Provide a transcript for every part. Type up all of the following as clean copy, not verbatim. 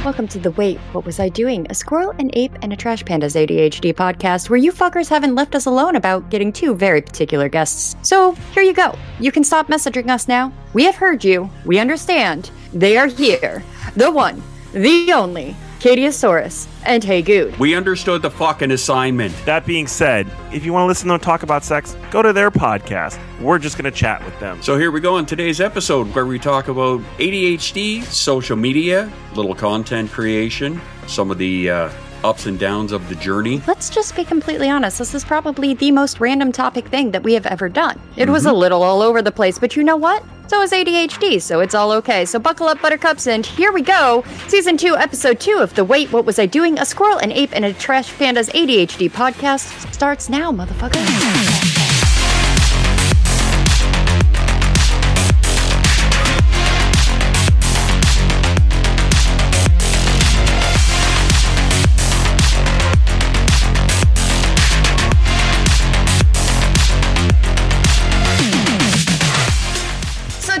Welcome to the Wait, What Was I Doing? A Squirrel, an Ape, and a Trash Panda's ADHD podcast where you fuckers haven't left us alone about getting two very particular guests. So here you go. You can stop messaging us now. We have heard you. We understand. They are here. The one, the only, Catieosaurus and HeyGude. We understood the fucking assignment. That being said, if you want to listen to them talk about sex, go to their podcast. We're just going to chat with them. So here we go on today's episode where we talk about ADHD, social media, little content creation, some of the ups and downs of the journey. Let's just be completely honest. This is probably the most random topic thing that we have ever done. It was a little all over the place, but you know what? So is ADHD, so it's all okay. So buckle up, buttercups, and here we go. Season 2, Episode 2 of the Wait, What Was I Doing? A Squirrel, an Ape, and a Trash Panda's ADHD podcast starts now, motherfucker.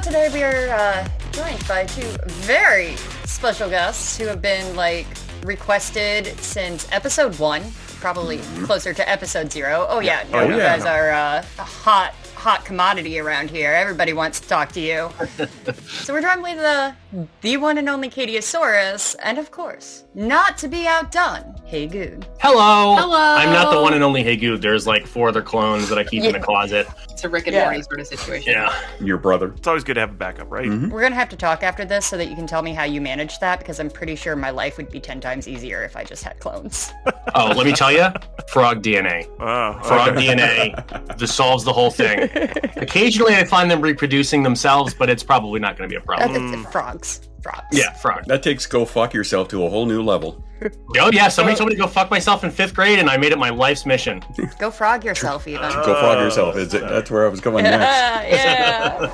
Today we are joined by two very special guests who have been requested since episode 1, probably closer to episode 0. You guys are a hot commodity around here. Everybody wants to talk to you. So we're joined with the one and only Catieosaurus, and of course, not to be outdone, HeyGude. Hello. I'm not the one and only HeyGude. There's 4 other clones that I keep in the closet. It's a Rick and Morty sort of situation. Yeah. Your brother. It's always good to have a backup, right? Mm-hmm. We're going to have to talk after this so that you can tell me how you managed that, because I'm pretty sure my life would be 10 times easier if I just had clones. Oh, let me tell you, frog DNA. Oh, Frog DNA. This solves the whole thing. Occasionally I find them reproducing themselves, but it's probably not going to be a problem. Frogs. Yeah, frog. That takes go fuck yourself to a whole new level. Oh yeah, somebody told me to go fuck myself in 5th grade, and I made it my life's mission. Go frog yourself, even. Go frog yourself. That's where I was going next. Yeah.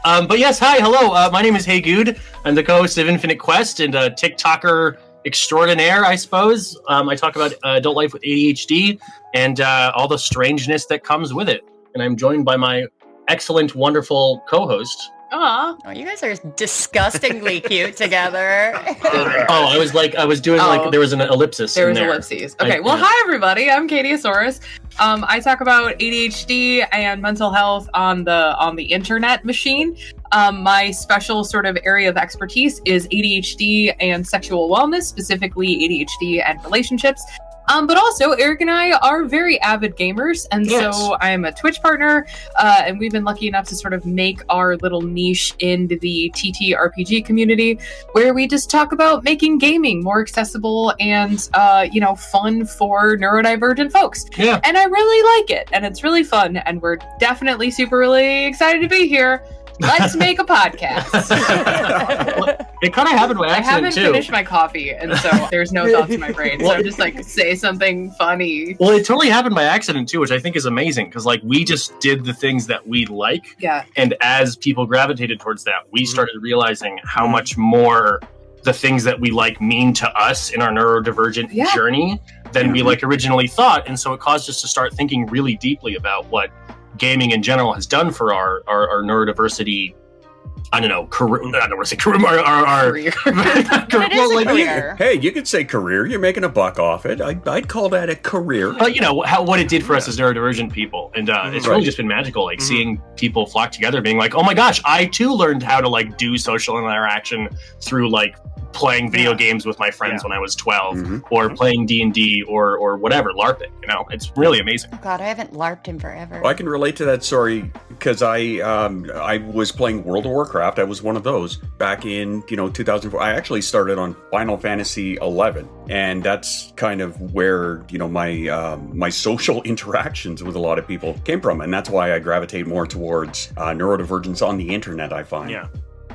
But yes, hi, hello. My name is HeyGude. I'm the co-host of Infinite Quest and a TikToker extraordinaire, I suppose. I talk about adult life with ADHD and all the strangeness that comes with it. And I'm joined by my excellent, wonderful co-host. Aw. Oh, you guys are disgustingly cute together. I was doing there was an ellipsis There in was there. ellipses. Okay, hi everybody. I'm Catieosaurus. I talk about ADHD and mental health on the internet machine. My special sort of area of expertise is ADHD and sexual wellness, specifically ADHD and relationships. But also, Eric and I are very avid gamers, and so I'm a Twitch partner, and we've been lucky enough to sort of make our little niche in the TTRPG community, where we just talk about making gaming more accessible and, fun for neurodivergent folks. Yeah. And I really like it, and it's really fun, and we're definitely really excited to be here. Let's make a podcast. It kind of happened by I accident, haven't too. finished my coffee, and so there's no thoughts in my brain. So I'm just say something funny. Well, it totally happened by accident, too, which I think is amazing, because, we just did the things that we like. Yeah. And as people gravitated towards that, we started realizing how much more the things that we like mean to us in our neurodivergent journey than we originally thought. And so it caused us to start thinking really deeply about what gaming in general has done for our neurodiversity. I don't know, career. I don't want to say career. Career. It is a career. Hey, you could say career. You're making a buck off it. I'd call that a career. But what it did for us as neurodivergent people, and it's really just been magical. Seeing people flock together, being like, "Oh my gosh, I too learned how to do social interaction through playing video games with my friends when I was 12, or playing D&D or whatever, LARPing. It's really amazing. Oh God, I haven't LARPed in forever. I can relate to that story because I was playing World of Warcraft. I was one of those back in 2004. I actually started on Final Fantasy 11, and that's kind of where my social interactions with a lot of people came from, and that's why I gravitate more towards neurodivergence on the internet. I find. Yeah,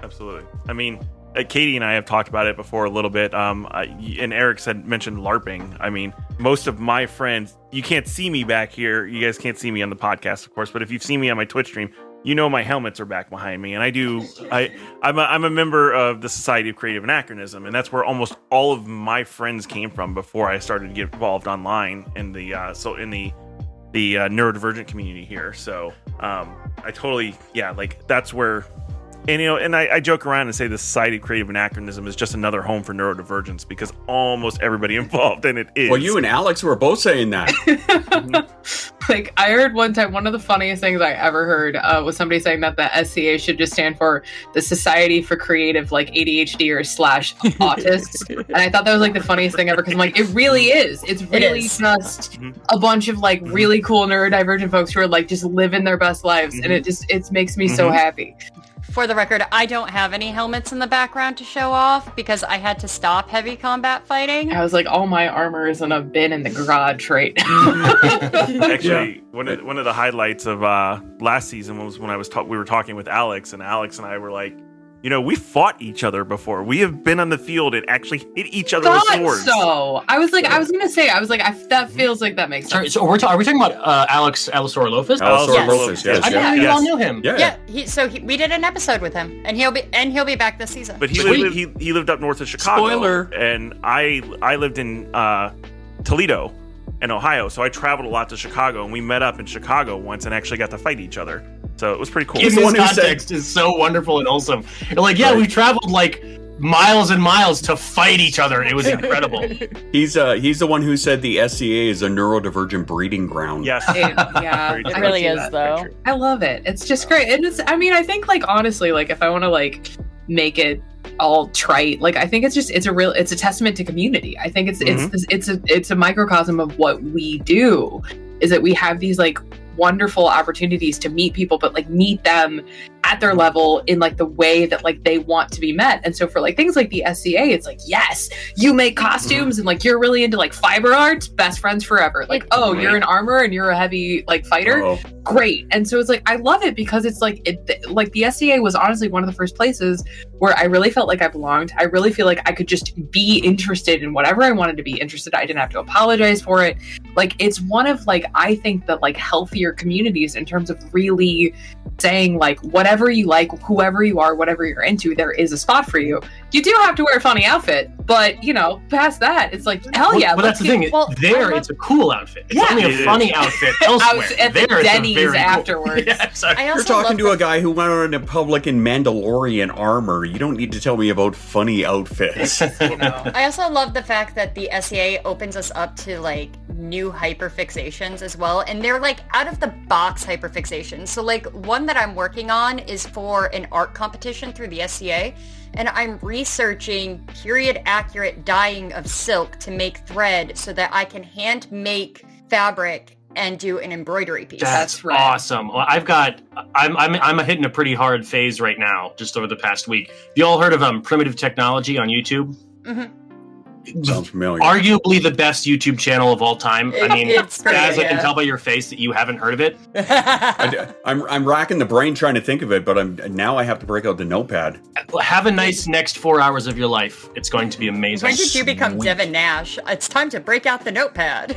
absolutely. I mean, Katie and I have talked about it before a little bit, and Eric mentioned LARPing. I mean, most of my friends, you can't see me back here. You guys can't see me on the podcast, of course, but if you've seen me on my Twitch stream, my helmets are back behind me, and I'm a member of the Society of Creative Anachronism, and that's where almost all of my friends came from before I started to get involved online in the neurodivergent community here. So I totally, that's where And and I joke around and say the Society of Creative Anachronism is just another home for neurodivergence because almost everybody involved in it is. Well, you and Alex were both saying that. Like, I heard one time, one of the funniest things I ever heard was somebody saying that the SCA should just stand for the Society for Creative, like, ADHD or / autists. And I thought that was like the funniest thing ever because I'm like, it really is. It's really just a bunch of like really cool neurodivergent folks who are like just living their best lives, and it makes me so happy. For the record, I don't have any helmets in the background to show off because I had to stop heavy combat fighting. I was like, all my armor is in a bin in the garage right Actually, one of the highlights of last season was when we were talking with Alex, and Alex and I were like, we fought each other before. We have been on the field and actually hit each other with swords. So I was like, that feels like that makes sense. So are we talking about Allosaurolophus? Allosaurolophus, yes. I didn't know you all knew him. Yeah. We did an episode with him, and he'll be back this season. But he lived up north of Chicago. Spoiler. And I lived in Toledo in Ohio, so I traveled a lot to Chicago, and we met up in Chicago once and actually got to fight each other. So it was pretty cool. This context is so wonderful and wholesome. You're like, we traveled like miles and miles to fight each other. It was incredible. He's the one who said the SCA is a neurodivergent breeding ground. Yes. It really is, though. I love it. It's just great. And I think, like, honestly, like, if I want to, like, make it all trite, like, I think it's a testament to community. I think it's a microcosm of what we do, is that we have these, like, wonderful opportunities to meet people, but like meet them at their level in like the way that like they want to be met. And so for like things like the SCA, it's like, yes, you make costumes and like you're really into like fiber arts, best friends forever. Like, you're in armor and you're a heavy like fighter. Great. And so it's like, I love it because it's like like the SCA was honestly one of the first places where I really felt like I belonged. I really feel like I could just be interested in whatever I wanted to be interested. I didn't have to apologize for it. Like, it's one of like, I think that like healthier communities in terms of really saying like, whatever you like, whoever you are, whatever you're into, there is a spot for you. You do have to wear a funny outfit, but past that, it's like, hell yeah. Well, that's the thing. It's a cool outfit. It's only a funny outfit elsewhere. I was at the Denny's afterwards. Yeah, exactly. You're talking to a guy who went on a public in Mandalorian armor. You don't need to tell me about funny outfits. I also love the fact that the SCA opens us up to like new hyperfixations as well, and they're like out of the box hyperfixations. So like one that I'm working on is for an art competition through the SCA, and I'm researching period accurate dyeing of silk to make thread so that I can hand make fabric and do an embroidery piece. That's right. Awesome. Well, I'm hitting a pretty hard phase right now, just over the past week. You all heard of Primitive Technology on YouTube? Mm-hmm. Sounds familiar. Arguably the best YouTube channel of all time. I mean, It's great, Gaz, I can tell by your face that you haven't heard of it. I'm racking the brain trying to think of it, but now I have to break out the notepad. Have a nice next 4 hours of your life. It's going to be amazing. When did you become Devin Nash? It's time to break out the notepad.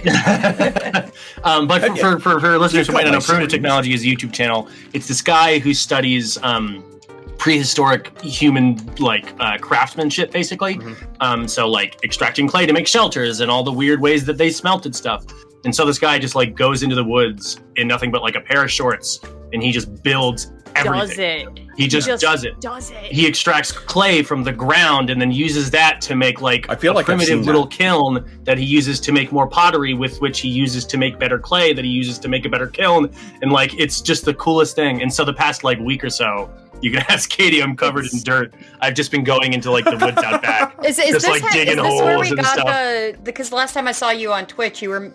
But for listeners who might not know, Primitive Technology is a YouTube channel. It's this guy who studies prehistoric human craftsmanship, basically. So like extracting clay to make shelters and all the weird ways that they smelted stuff. And so this guy just like goes into the woods in nothing but like a pair of shorts, and he just builds everything. He just does it. He extracts clay from the ground and then uses that to make like a primitive little kiln that he uses to make more pottery, with which he uses to make better clay that he uses to make a better kiln. And like, it's just the coolest thing. And so the past like week or so, you can ask Katie, I'm covered in dirt. I've just been going into like the woods out back. Is this where we got because the last time I saw you on Twitch, you were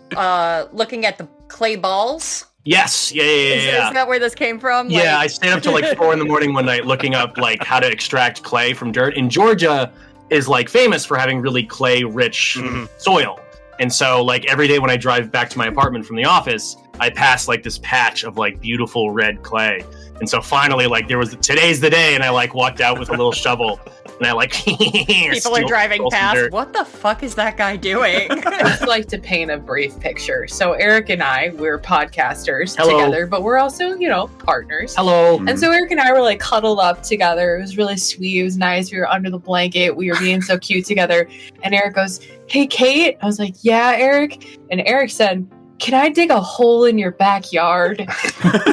looking at the clay balls? Yes. Yeah. Is that where this came from? Yeah, I stayed up till like 4 a.m. one night looking up like how to extract clay from dirt. And Georgia is like famous for having really clay-rich soil. And so like every day when I drive back to my apartment from the office, I pass like this patch of like beautiful red clay. And so finally, like today's the day, and I like walked out with a little shovel, and I like people are driving past. What the fuck is that guy doing? I just like to paint a brief picture. So Eric and I, we're podcasters together, but we're also, partners. Hello. And so Eric and I were like cuddled up together. It was really sweet. It was nice. We were under the blanket. We were being so cute together. And Eric goes, "Hey, Kate." I was like, "Yeah, Eric." And Eric said, "Can I dig a hole in your backyard?"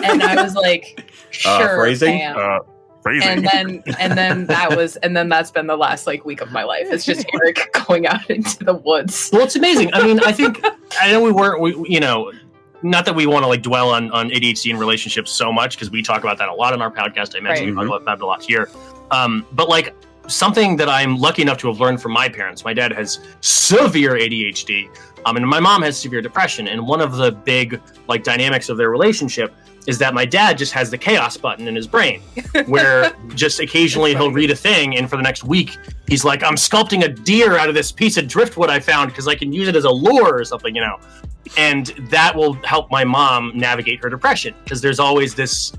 And I was like, "Sure, phrasing? ma'am." Phrasing. and then that's been the last like week of my life. It's just Eric going out into the woods. Well, it's amazing. I mean, I know we not that we want to like dwell on ADHD and relationships so much, because we talk about that a lot on our podcast. I mentioned we talk about that a lot here. But like something that I'm lucky enough to have learned from my parents. My dad has severe ADHD, and my mom has severe depression. And one of the big like dynamics of their relationship is that my dad just has the chaos button in his brain, where just occasionally he'll read a thing, and for the next week he's like, I'm sculpting a deer out of this piece of driftwood I found because I can use it as a lure or something, you know. And that will help my mom navigate her depression, because there's always this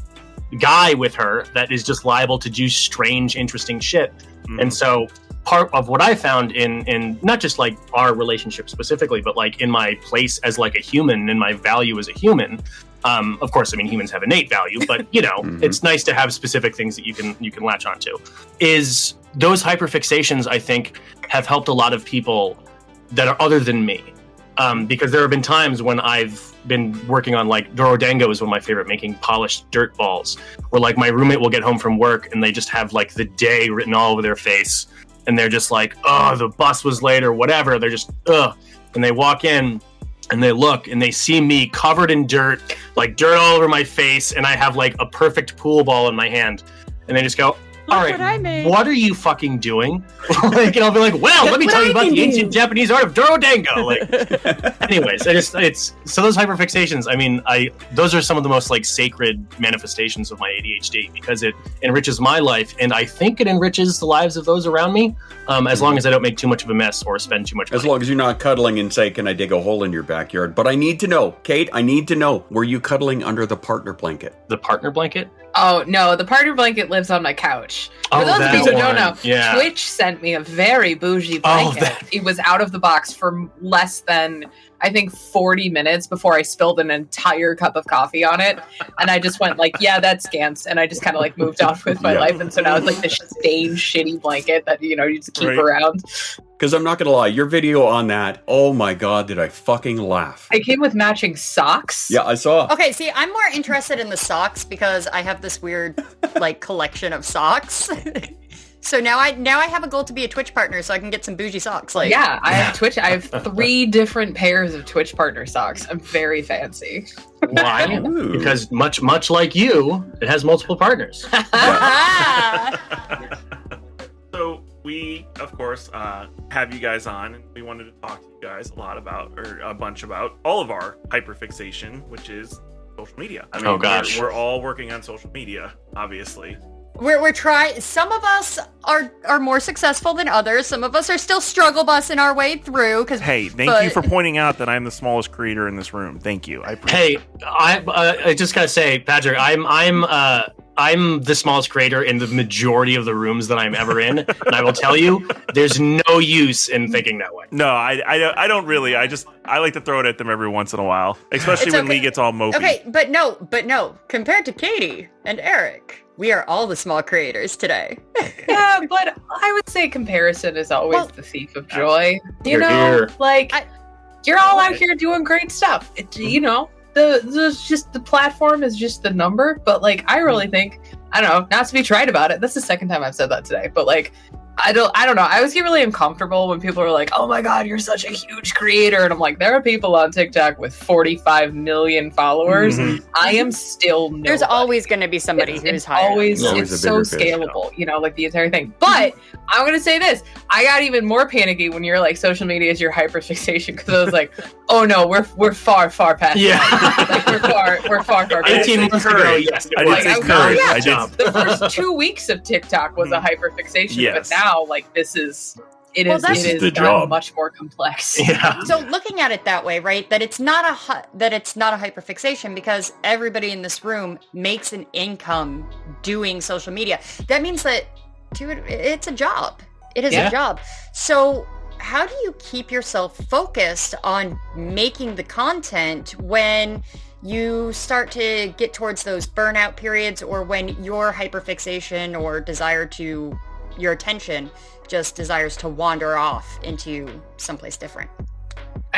guy with her that is just liable to do strange, interesting shit. Mm-hmm. And so part of what I found in not just like our relationship specifically, but like in my place as like a human and my value as a human, of course, I mean, humans have innate value, but you know, it's nice to have specific things that you can latch onto. Is those hyperfixations, I think, have helped a lot of people that are other than me. Because there have been times when I've been working on like Durodengo is one of my favorite, making polished dirt balls, where like my roommate will get home from work and they just have like the day written all over their face, and they're just like, oh, the bus was late or whatever. They're just and they walk in and they look and they see me covered in dirt, like dirt all over my face, and I have like a perfect pool ball in my hand, and they just go, all right, what are you fucking doing? Like, and I'll be like, well, let me tell you about the ancient Japanese art of Durodengo. Like, anyways, it's so those hyperfixations. I mean, those are some of the most like sacred manifestations of my ADHD, because it enriches my life, and I think it enriches the lives of those around me. As long as I don't make too much of a mess or spend too much money. As long as you're not cuddling and say, can I dig a hole in your backyard? But I need to know, Kate, were you cuddling under the partner blanket? The partner blanket? Oh, no, the partner blanket lives on my couch. For those of you who don't know, Twitch sent me a very bougie blanket. It was out of the box for less than, I think, 40 minutes before I spilled an entire cup of coffee on it. And I just went like, yeah, that's scams. And I just kind of like moved on with my life. And so now it's like this stained, shitty blanket that, you know, you just keep around. Because I'm not going to lie, your video on that, oh my God, did I fucking laugh. It came with matching socks. Yeah, I saw. Okay, see, I'm more interested in the socks because I have this weird, like, collection of socks. So now I have a goal to be a Twitch partner so I can get some bougie socks. Like, yeah, I have 3 different pairs of Twitch partner socks. I'm very fancy. Why? Because much like you, it has multiple partners. So we, of course, have you guys on, and we wanted to talk to you guys a bunch about all of our hyperfixation, which is social media. I mean, we're all working on social media, obviously. We're trying. Some of us are more successful than others. Some of us are still struggle bussing our way through. Thank you for pointing out that I'm the smallest creator in this room. Thank you. I appreciate it. I just gotta say, Patrick, I'm the smallest creator in the majority of the rooms that I'm ever in, and I will tell you, there's no use in thinking that way. No, I don't really. I like to throw it at them every once in a while, especially when Lee gets all mopey. Okay, but no. Compared to Katie and Eric, we are all the small creators today. Yeah, but I would say comparison is always the thief of joy. You're all out here doing great stuff. You know, the platform is just the number. But like, I really think, I don't know, not to be trite about it. That's the second time I've said that today. But like, I don't know. I always get really uncomfortable when people are like, oh my God, you're such a huge creator. And I'm like, there are people on TikTok with 45 million followers. Mm-hmm. I am still nobody. There's always going to be somebody who's higher. It's so scalable, you know, like the entire thing. But I'm going to say this. I got even more panicky when you're like, social media is your hyperfixation. Because I was like, oh no, we're far past that. Like, we're far past 18 months ago, yes. I did say courage. The first 2 weeks of TikTok was a hyperfixation. But now, like, it is much more complex. Yeah. So looking at it that way, right? That it's not a hyperfixation because everybody in this room makes an income doing social media. That means that, dude, it's a job. It is a job. So how do you keep yourself focused on making the content when you start to get towards those burnout periods, or when your hyperfixation or desire to your attention just desires to wander off into someplace different?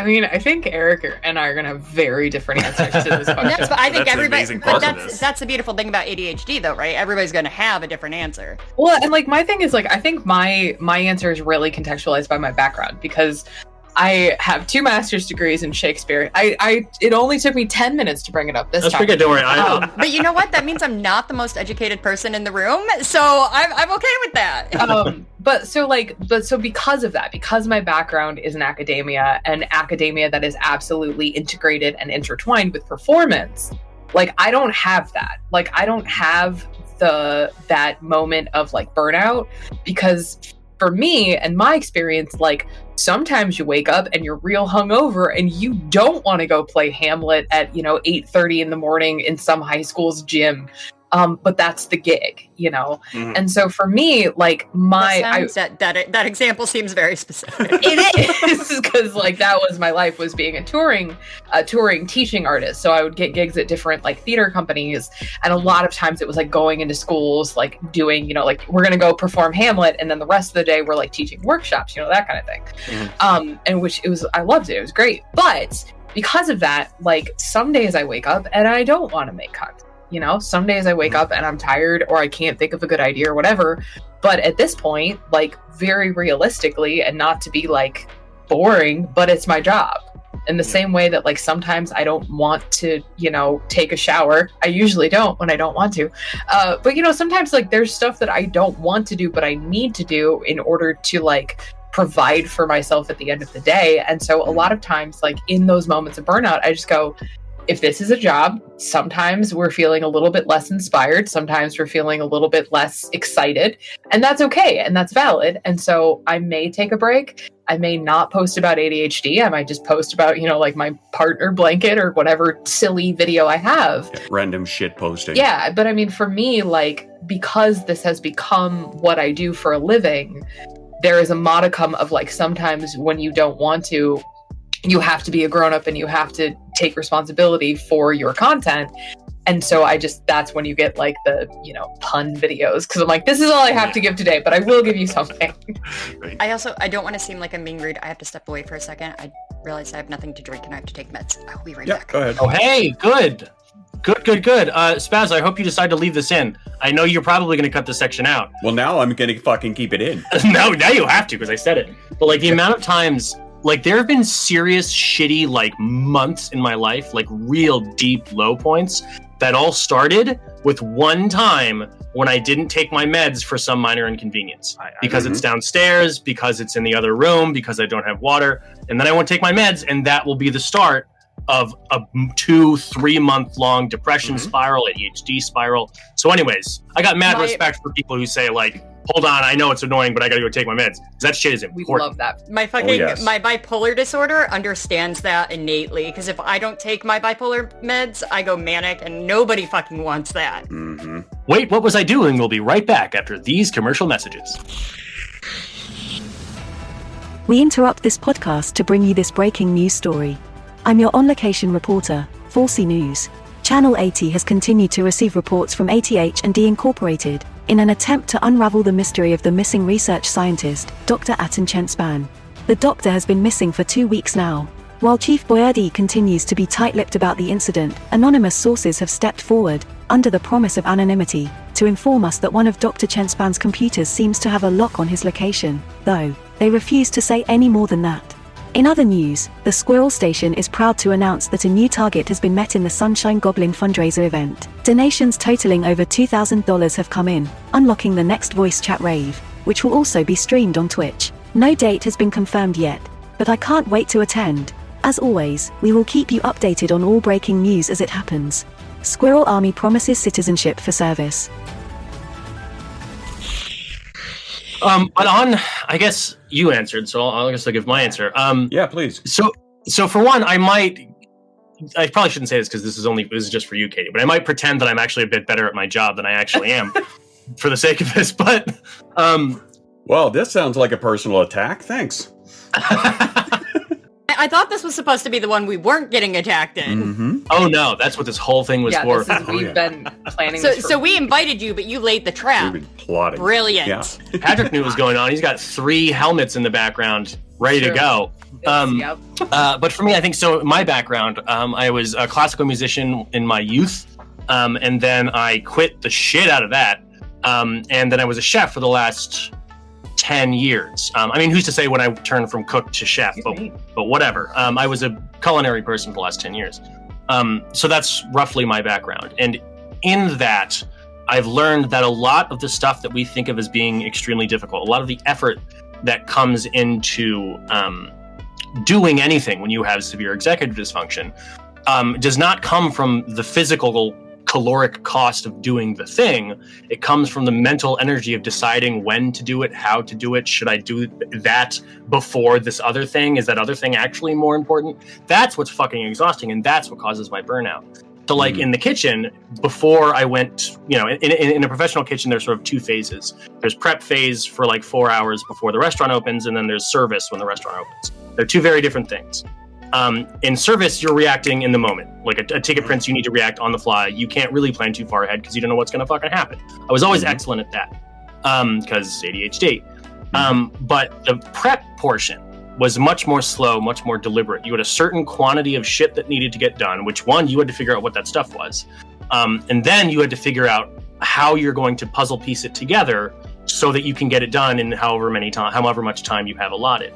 I mean, I think Eric and I are going to have very different answers to this question. I think That's an everybody, amazing part of but this. that's the beautiful thing about ADHD, though, right? Everybody's going to have a different answer. Well, and like my thing is like I think my answer is really contextualized by my background because I have 2 master's degrees in Shakespeare. It only took me 10 minutes to bring it up this That's time. pretty good. Don't worry. But you know what? That means I'm not the most educated person in the room, so I'm okay with that. But because of that, because my background is in academia and academia that is absolutely integrated and intertwined with performance, like I don't have that. Like I don't have that moment of like burnout because for me and my experience, like sometimes you wake up and you're real hungover and you don't want to go play Hamlet at 8:30 in the morning in some high school's gym. But that's the gig, Mhm. And so for me, like that example seems very specific. it is because like that was my life, was being a touring teaching artist. So I would get gigs at different like theater companies, and a lot of times it was like going into schools, like doing like we're gonna go perform Hamlet, and then the rest of the day we're like teaching workshops, that kind of thing. Mhm. And which I loved it. It was great, but because of that, like some days I wake up and I don't want to make content. Some days I wake up and I'm tired or I can't think of a good idea or whatever. But at this point, like very realistically, and not to be like boring, but it's my job. In the same way that like sometimes I don't want to, take a shower. I usually don't when I don't want to. But sometimes like there's stuff that I don't want to do, but I need to do in order to like provide for myself at the end of the day. And so a lot of times like in those moments of burnout, I just go, if this is a job, sometimes we're feeling a little bit less inspired. Sometimes we're feeling a little bit less excited, and that's okay. And that's valid. And so I may take a break. I may not post about ADHD. I might just post about, like my partner blanket or whatever silly video I have. Yeah, random shit posting. Yeah. But I mean, for me, like, because this has become what I do for a living, there is a modicum of like, sometimes when you don't want to, you have to be a grown-up and you have to take responsibility for your content. And so that's when you get like the, pun videos. Cause I'm like, this is all I have to give today, but I will give you something. I don't want to seem like I'm being rude. I have to step away for a second. I realize I have nothing to drink and I have to take meds. I'll be right back. Go ahead. Oh, hey, good. Spaz, I hope you decide to leave this in. I know you're probably going to cut this section out. Well, now I'm going to fucking keep it in. No, now you have to because I said it. But like the amount of times, like there have been serious shitty like months in my life, like real deep low points that all started with one time when I didn't take my meds for some minor inconvenience because it's downstairs, because it's in the other room, because I don't have water, and then I won't take my meds, and that will be the start of a 2-3 month long depression spiral, ADHD spiral. So anyways, I got mad respect for people who say like, hold on, I know it's annoying, but I gotta go take my meds. That shit is important. We love that. My my bipolar disorder understands that innately, because if I don't take my bipolar meds, I go manic, and nobody fucking wants that. Mm-hmm. Wait, what was I doing? We'll be right back after these commercial messages. We interrupt this podcast to bring you this breaking news story. I'm your on-location reporter, Falsey News. Channel 80 has continued to receive reports from ATH&D Incorporated in an attempt to unravel the mystery of the missing research scientist, Dr. Atan Chenspan. The doctor has been missing for 2 weeks now. While Chief Boyardee continues to be tight-lipped about the incident, anonymous sources have stepped forward, under the promise of anonymity, to inform us that one of Dr. Chenspan's computers seems to have a lock on his location, though they refuse to say any more than that. In other news, the Squirrel Station is proud to announce that a new target has been met in the Sunshine Goblin fundraiser event. Donations totaling over $2,000 have come in, unlocking the next voice chat rave, which will also be streamed on Twitch. No date has been confirmed yet, but I can't wait to attend. As always, we will keep you updated on all breaking news as it happens. Squirrel Army promises citizenship for service. But I guess you answered, so I guess I'll give my answer. Yeah, please. So for one, I probably shouldn't say this because this is just for you, Katie, but I might pretend that I'm actually a bit better at my job than I actually am for the sake of this, but, Well, this sounds like a personal attack. Thanks. I thought this was supposed to be the one we weren't getting attacked in. Mm-hmm. Oh no, that's what this whole thing was for. We've been planning this So we invited you, but you laid the trap. We've been plotting. Brilliant. Yeah. Patrick knew what was going on. He's got 3 helmets in the background ready to go. Yep. But for me, I think so. My background, I was a classical musician in my youth, and then I quit the shit out of that, and then I was a chef for the last 10 years. I mean, who's to say when I turned from cook to chef? But whatever. I was a culinary person for the last 10 years. So that's roughly my background, and in that, I've learned that a lot of the stuff that we think of as being extremely difficult, a lot of the effort that comes into doing anything when you have severe executive dysfunction does not come from the physical caloric cost of doing the thing. It comes from the mental energy of deciding when to do it, how to do it. Should I do that before this other thing? Is that other thing actually more important? That's what's fucking exhausting, and that's what causes my burnout. So like in the kitchen, before I went, in a professional kitchen, there's sort of two phases. There's prep phase for like 4 hours before the restaurant opens, and then there's service when the restaurant opens. They're two very different things. In service, you're reacting in the moment. Like a ticket prints, you need to react on the fly. You can't really plan too far ahead because you don't know what's going to fucking happen. I was always excellent at that because ADHD. But the prep portion was much more slow, much more deliberate. You had a certain quantity of shit that needed to get done, which one, you had to figure out what that stuff was. And then you had to figure out how you're going to puzzle piece it together so that you can get it done in however much time you have allotted.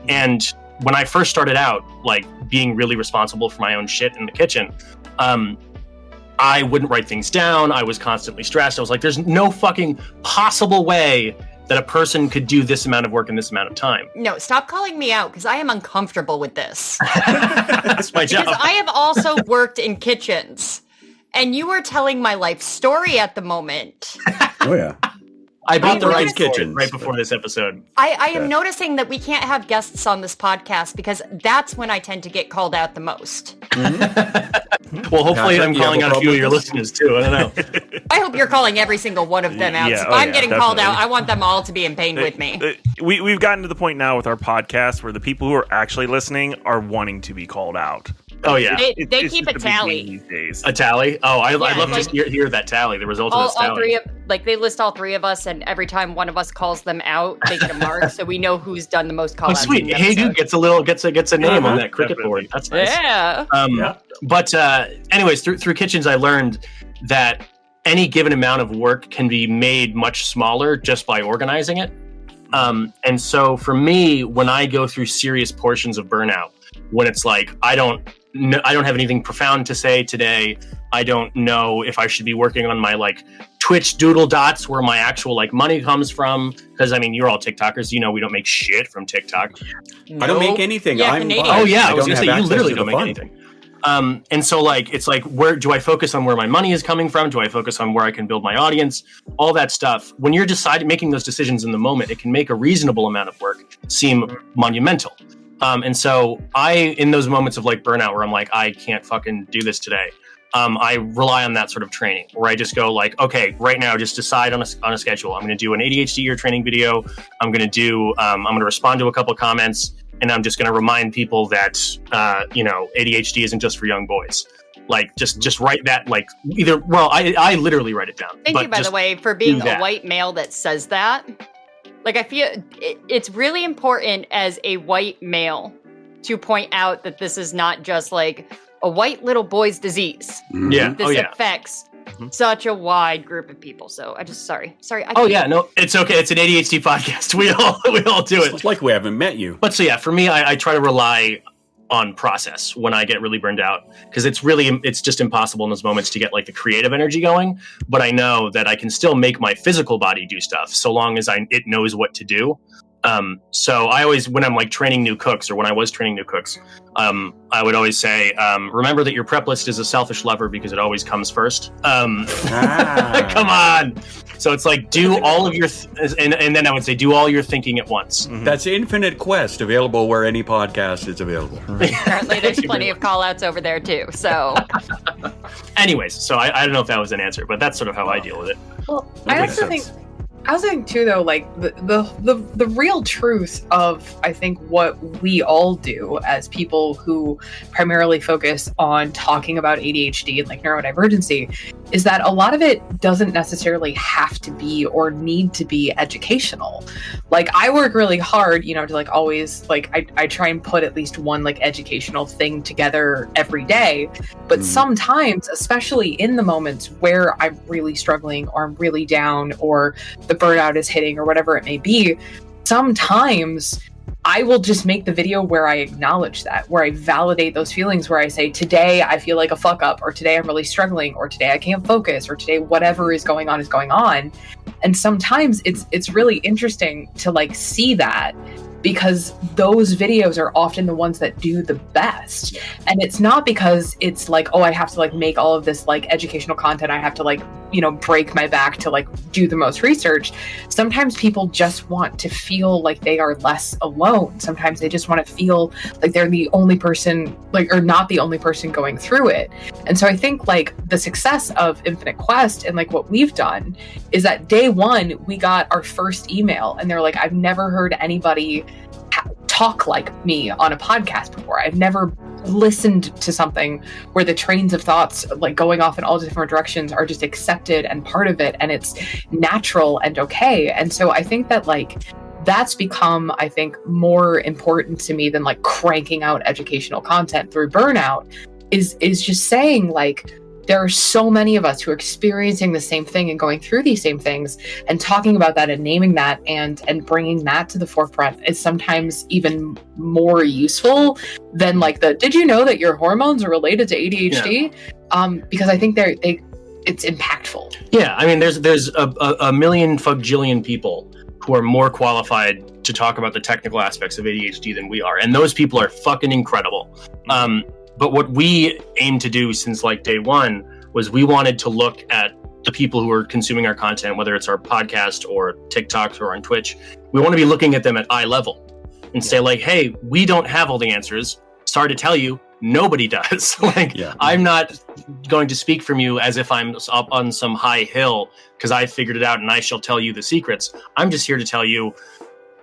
And when I first started out, like being really responsible for my own shit in the kitchen, I wouldn't write things down. I was constantly stressed. I was like, there's no fucking possible way that a person could do this amount of work in this amount of time. No, stop calling me out, because I am uncomfortable with this. That's my job. Because I have also worked in kitchens, and you are telling my life story at the moment. Oh, yeah. I bought the right right kitchens kitchen right before this episode. I am noticing that we can't have guests on this podcast because that's when I tend to get called out the most. Well, hopefully Patrick, I'm you calling have a out a few of problem your with this? listeners too. I don't know. I hope you're calling every single one of them out. Yeah, If oh I'm yeah, getting called definitely. out, I want them all to be in pain with me. We've gotten to the point now with our podcast where the people who are actually listening are wanting to be called out. Oh yeah, They It's keep just a big tally. game these days. a tally. Oh, I'd Yeah, love like- to hear that tally. The results of this All tally. three of, like, they list all three of us, and every time one of us calls them out, they get a mark, so we know who's done the most call Oh, outs. sweet. HeyGude gets a name on that cricket Definitely. board. That's nice. Yeah. But anyways, through kitchens, I learned that any given amount of work can be made much smaller just by organizing it. And so for me, when I go through serious portions of burnout, when it's like, I don't have anything profound to say today. I don't know if I should be working on my like Twitch doodle dots where my actual like money comes from. Because I mean, you're all TikTokers. You know, we don't make shit from TikTok. I don't make anything. Yeah, I'm Canadian. fine. Oh yeah, I was don't gonna say have you access literally to don't the make fund. anything. And so like it's like, where do I focus on where my money is coming from? Do I focus on where I can build my audience? All that stuff. When you're making those decisions in the moment, it can make a reasonable amount of work seem monumental. And so in those moments of like burnout where I'm like, I can't fucking do this today. I rely on that sort of training where I just go like, okay, right now, just decide on a schedule. I'm going to do an ADHD year training video. I'm going to respond to a couple comments, and I'm just going to remind people that, ADHD isn't just for young boys. Like, just write that, like, I literally write it down. Thank you, by the way, for being a that. white male that says that. Like, I feel it's really important as a white male to point out that this is not just like a white little boy's disease. Yeah. This affects such a wide group of people. So sorry. No, it's okay. It's an ADHD podcast. We all do it. It's like we haven't met you. But so yeah, for me, I try to rely on process when I get really burned out, because it's just impossible in those moments to get like the creative energy going. But I know that I can still make my physical body do stuff so long as it knows what to do. So I always, when I'm like training new cooks, or when I was training new cooks, I would always say, remember that your prep list is a selfish lever because it always comes first. Come on. So it's like, do all of your, and then I would say, do all your thinking at once. That's Infinite Quest, available where any podcast is available. Apparently, there's plenty of call outs over there too. So, anyways, so I don't know if that was an answer, but that's sort of how I deal with it. Well, I also think too, though, like the real truth of, I think, what we all do as people who primarily focus on talking about ADHD and like neurodivergency is that a lot of it doesn't necessarily have to be or need to be educational. Like, I work really hard, to like always, like, I try and put at least one like educational thing together every day. But sometimes, especially in the moments where I'm really struggling or I'm really down or the burnout is hitting or whatever it may be, sometimes I will just make the video where I acknowledge that, where I validate those feelings, where I say, today I feel like a fuck up, or today I'm really struggling, or today I can't focus, or today whatever is going on is going on. And sometimes it's really interesting to like see that, because those videos are often the ones that do the best. And it's not because it's like, oh, I have to like make all of this like educational content. I have to like, break my back to like do the most research. Sometimes people just want to feel like they are less alone. Sometimes they just want to feel like they're the only person, like, or not the only person going through it. And so I think like the success of Infinite Quest and like what we've done is that day one, we got our first email and they're like, I've never heard anybody talk like me on a podcast before. I've never listened to something where the trains of thoughts like going off in all different directions are just accepted and part of it, and it's natural and okay. And so I think that like that's become, I think, more important to me than like cranking out educational content through burnout, is just saying like, there are so many of us who are experiencing the same thing and going through these same things, and talking about that and naming that and bringing that to the forefront is sometimes even more useful than like did you know that your hormones are related to ADHD? Yeah. Because I think it's impactful. Yeah. I mean, there's a million fugillion people who are more qualified to talk about the technical aspects of ADHD than we are. And those people are fucking incredible. But what we aimed to do since like day one was we wanted to look at the people who are consuming our content, whether it's our podcast or TikToks or on Twitch. We want to be looking at them at eye level and say like, hey, we don't have all the answers. Sorry to tell you, nobody does. I'm not going to speak from you as if I'm up on some high hill because I figured it out and I shall tell you the secrets. I'm just here to tell you,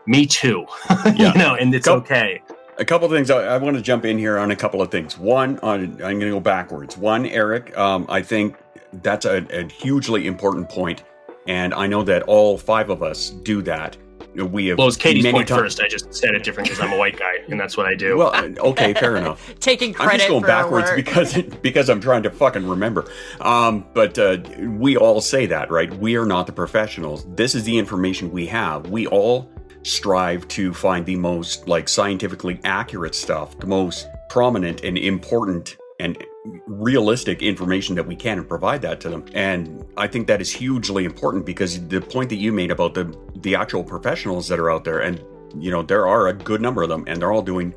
me too, and it's okay. A couple of things. I want to jump in here on a couple of things. One, I'm going to go backwards. One, Eric, I think that's a hugely important point, and I know that all five of us do that. We have. Well, it's Katie's point first. I just said it different because I'm a white guy, and that's what I do. Well, okay, fair enough. Taking credit. I'm just going for backwards because I'm trying to fucking remember. But we all say that, right? We are not the professionals. This is the information we have. We all strive to find the most like scientifically accurate stuff, the most prominent and important and realistic information that we can, and provide that to them. And I think that is hugely important, because the point that you made about the actual professionals that are out there, and there are a good number of them, and they're all doing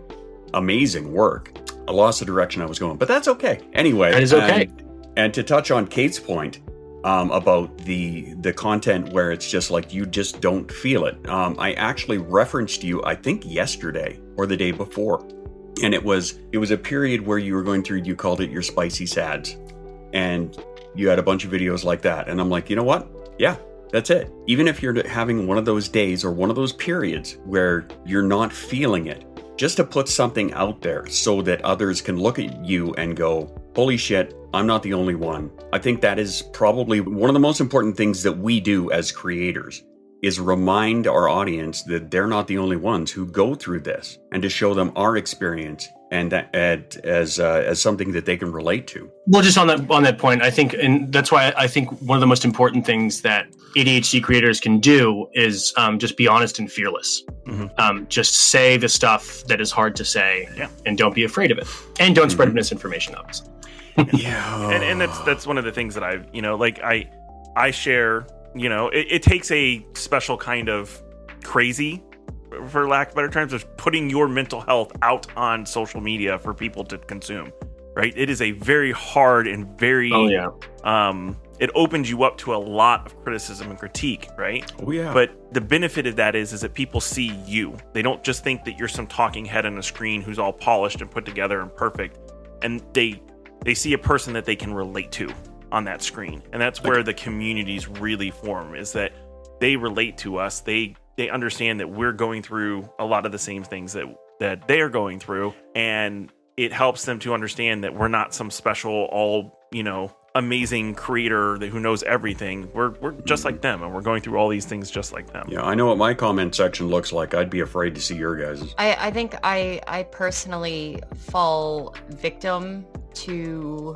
amazing work. I lost the direction I was going, but that's okay. Anyway, that is okay. And to touch on Kate's point, about the content where it's just like you just don't feel it. I actually referenced you, I think yesterday or the day before, and it was a period where you were going through. You called it your spicy sads, and you had a bunch of videos like that. And I'm like, you know what? Yeah, that's it. Even if you're having one of those days or one of those periods where you're not feeling it, just to put something out there so that others can look at you and go, holy shit, I'm not the only one. I think that is probably one of the most important things that we do as creators, is remind our audience that they're not the only ones who go through this, and to show them our experience and that as something that they can relate to. Well, just on that point, I think, and that's why I think one of the most important things that ADHD creators can do is just be honest and fearless. Mm-hmm. Just say the stuff that is hard to say, and don't be afraid of it, and don't spread misinformation, obviously. Yeah, and that's one of the things that I share. It takes a special kind of crazy, for lack of better terms, of putting your mental health out on social media for people to consume. Right? It is a very hard and very it opens you up to a lot of criticism and critique, right? Oh yeah. But the benefit of that is that people see you. They don't just think that you're some talking head on a screen who's all polished and put together and perfect, and they see a person that they can relate to on that screen. And that's where the communities really form, is that they relate to us. They understand that we're going through a lot of the same things that they are going through, and it helps them to understand that we're not some special all amazing creator who knows everything. We're just like them, and we're going through all these things just like them. Yeah, I know what my comment section looks like. I'd be afraid to see your guys'. I think I personally fall victim to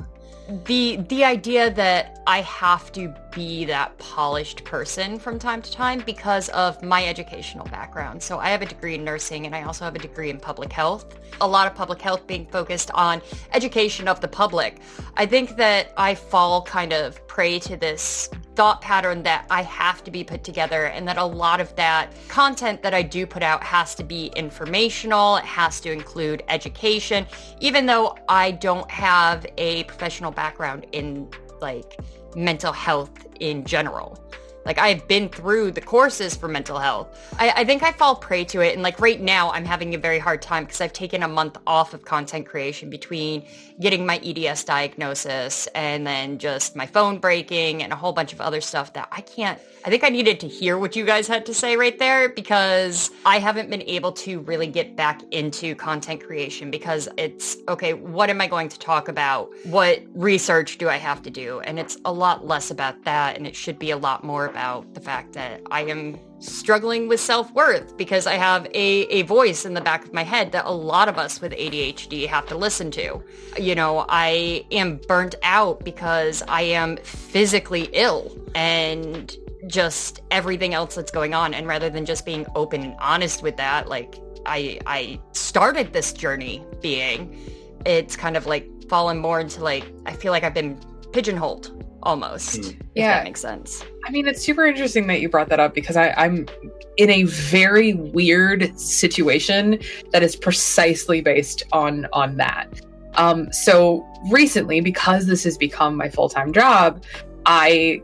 the idea that I have to be that polished person from time to time because of my educational background. So I have a degree in nursing, and I also have a degree in public health. A lot of public health being focused on education of the public. I think that I fall kind of prey to this thought pattern that I have to be put together, and that a lot of that content that I do put out has to be informational, it has to include education, even though I don't have a professional background in like mental health in general. Like, I've been through the courses for mental health. I think I fall prey to it. And like right now, I'm having a very hard time because I've taken a month off of content creation between getting my EDS diagnosis and then just my phone breaking and a whole bunch of other stuff that I think I needed to hear what you guys had to say right there, because I haven't been able to really get back into content creation because it's, okay, what am I going to talk about? What research do I have to do? And it's a lot less about that, and it should be a lot more about the fact that I am struggling with self-worth because I have a voice in the back of my head that a lot of us with ADHD have to listen to. You know, I am burnt out because I am physically ill and just everything else that's going on. And rather than just being open and honest with that, like I started this journey it's kind of like fallen more into like, I feel like I've been pigeonholed almost, if that makes sense. I mean, it's super interesting that you brought that up because I'm in a very weird situation that is precisely based on that. So recently, because this has become my full-time job, I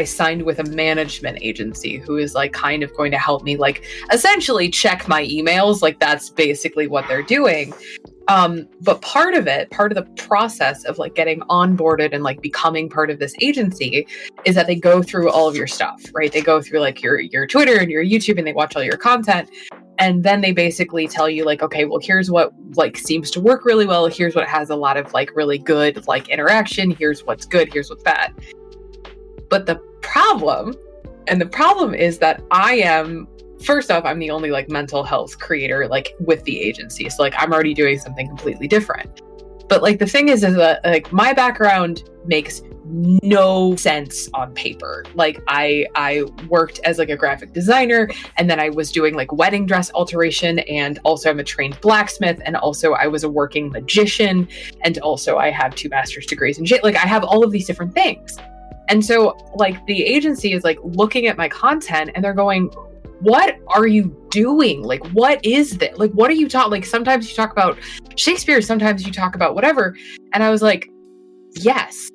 signed with a management agency who is like kind of going to help me like essentially check my emails. Like that's basically what they're doing. But part of the process of like getting onboarded and like becoming part of this agency is that they go through all of your stuff, right? They go through like your Twitter and your YouTube, and they watch all your content. And then they basically tell you like, okay, well, here's what like seems to work really well. Here's what has a lot of like really good like interaction. Here's what's good. Here's what's bad. But the problem is that first off, I'm the only like mental health creator like with the agency. So like I'm already doing something completely different. But like the thing is that like my background makes no sense on paper. Like I worked as like a graphic designer, and then I was doing like wedding dress alteration, and also I'm a trained blacksmith, and also I was a working magician, and also I have 2 master's degrees in shit. Like I have all of these different things. And so like the agency is like looking at my content and they're going, what are you doing? Like, what is that? Like, what are you talking? Like, sometimes you talk about Shakespeare, sometimes you talk about whatever. And I was like, yes,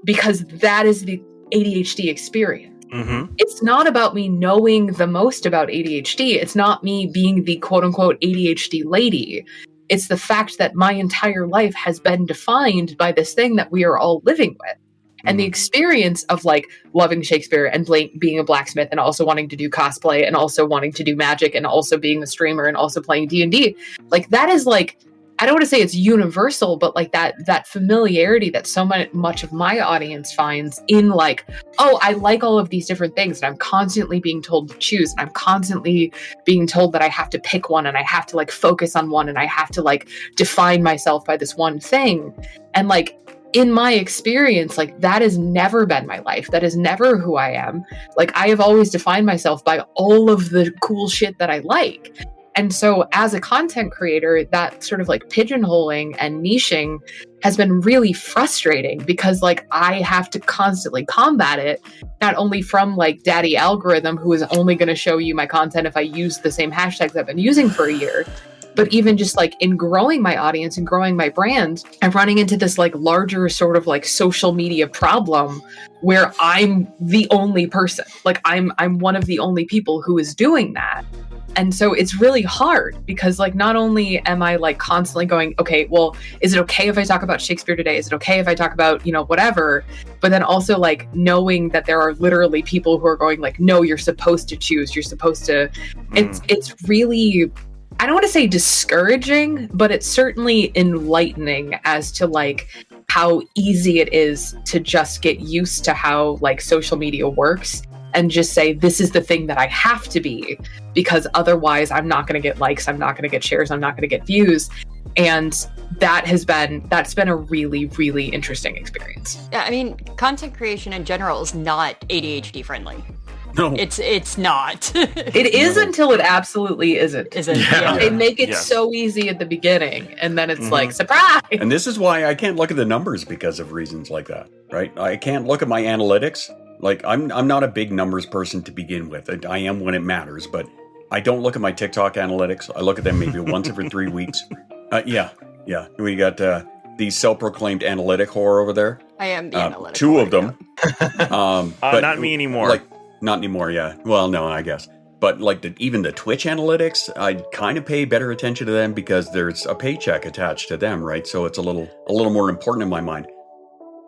because that is the ADHD experience. Mm-hmm. It's not about me knowing the most about ADHD. It's not me being the quote unquote ADHD lady. It's the fact that my entire life has been defined by this thing that we are all living with. And the experience of like loving Shakespeare and being a blacksmith and also wanting to do cosplay and also wanting to do magic and also being a streamer and also playing D&D, like that is like, I don't want to say it's universal, but like that familiarity that so much of my audience finds in like, oh, I like all of these different things, and I'm constantly being told to choose, and I'm constantly being told that I have to pick one, and I have to like focus on one, and I have to like define myself by this one thing. And like, in my experience, like that has never been my life. That is never who I am. Like I have always defined myself by all of the cool shit that I like. And so as a content creator, that sort of like pigeonholing and niching has been really frustrating because like I have to constantly combat it, not only from like daddy algorithm, who is only going to show you my content if I use the same hashtags I've been using for a year, but even just like in growing my audience and growing my brand, I'm running into this like larger sort of like social media problem where I'm the only person. Like I'm one of the only people who is doing that. And so it's really hard because like not only am I like constantly going, okay, well, is it okay if I talk about Shakespeare today? Is it okay if I talk about, you know, whatever? But then also like knowing that there are literally people who are going like, no, you're supposed to choose. You're supposed to, it's really I don't want to say discouraging, but it's certainly enlightening as to like how easy it is to just get used to how like social media works and just say, this is the thing that I have to be, because otherwise I'm not going to get likes, I'm not going to get shares, I'm not going to get views. And that's been a really, really interesting experience. Yeah, I mean, content creation in general is not ADHD friendly. No, It's not. It is until it absolutely isn't. Yeah. They make it so easy at the beginning, and then it's like, surprise! and this is why I can't look at the numbers because of reasons like that, right? I can't look at my analytics. Like, I'm not a big numbers person to begin with. I am when it matters, but I don't look at my TikTok analytics. I look at them maybe once every 3 weeks. Yeah. We got the self-proclaimed analytic whore over there. I am the analytic. Two of them. But not me anymore. Like, not anymore, yeah. Well, no, I guess. But like even the Twitch analytics, I kind of pay better attention to them because there's a paycheck attached to them, right? So it's a little more important in my mind.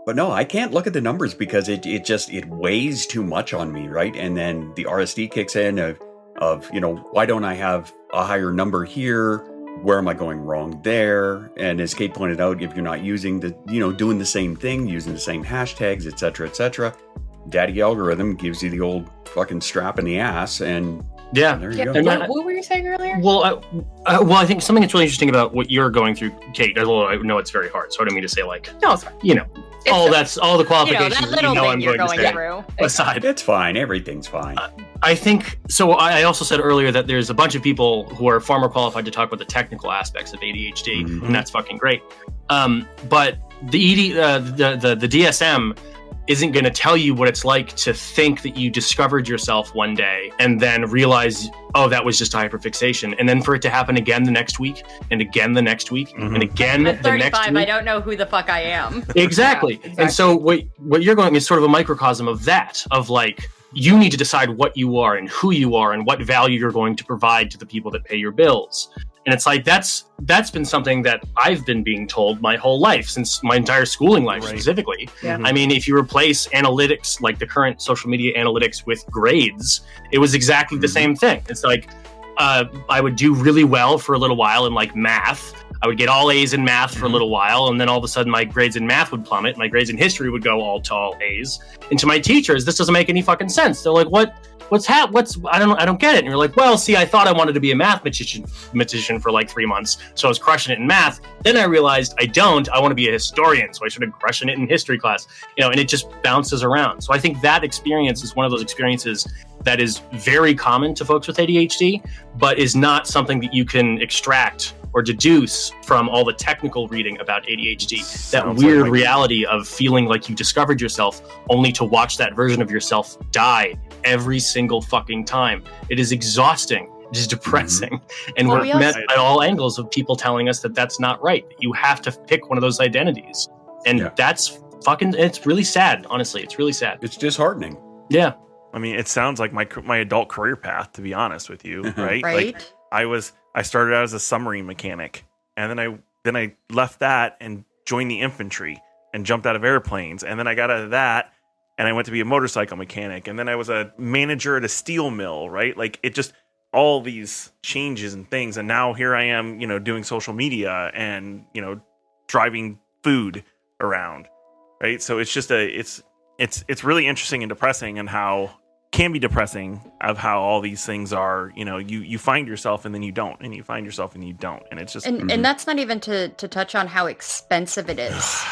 But no, I can't look at the numbers because it weighs too much on me, right? And then the RSD kicks in of why don't I have a higher number here? Where am I going wrong there? And as Kate pointed out, if you're not using doing the same thing, using the same hashtags, etc., daddy algorithm gives you the old fucking strap in the ass, and there you go. And what were you saying earlier? Well, I think something that's really interesting about what you're going through, Kate, although I know it's very hard, so I don't mean to say like, no, it's fine. All the qualifications that little I'm thing you're going to say through. aside. It's fine. Everything's fine. I think so. I also said earlier that there's a bunch of people who are far more qualified to talk about the technical aspects of ADHD, and that's fucking great. But the DSM isn't going to tell you what it's like to think that you discovered yourself one day and then realize, oh, that was just hyperfixation, and then for it to happen again the next week and again the next week and again I'm 35, the next week. I don't know who the fuck I am. Exactly. And so what you're going is sort of a microcosm of that, of like, you need to decide what you are and who you are and what value you're going to provide to the people that pay your bills. And it's like, that's been something that I've been being told my whole life, since my entire schooling life specifically. Yeah. I mean, if you replace analytics, like the current social media analytics, with grades, it was exactly the same thing. It's like, I would do really well for a little while in like math. I would get all A's in math for a little while, and then all of a sudden my grades in math would plummet. My grades in history would go all to all A's. And to my teachers, this doesn't make any fucking sense. They're like, I don't get it. And you're like, well, see, I thought I wanted to be a mathematician for like 3 months, so I was crushing it in math. Then I realized I want to be a historian, so I started crushing it in history class. And it just bounces around. So I think that experience is one of those experiences that is very common to folks with ADHD, but is not something that you can extract or deduce from all the technical reading about ADHD. That weird reality of feeling like you discovered yourself only to watch that version of yourself die every single fucking time. It is exhausting. It is depressing. And we're met at all angles of people telling us that that's not right. You have to pick one of those identities. And that's fucking, it's really sad, honestly. It's really sad. It's disheartening. Yeah. I mean, it sounds like my adult career path, to be honest with you, right? Right. Like, I started out as a submarine mechanic, and then I left that and joined the infantry and jumped out of airplanes, and then I got out of that and I went to be a motorcycle mechanic, and then I was a manager at a steel mill, right? Like, it just, all these changes and things, and now here I am, doing social media and driving food around, right? So it's just it's really interesting and depressing, and how can be depressing of how all these things are, you find yourself and then you don't, and you find yourself and you don't. And it's just, and that's not even to touch on how expensive it is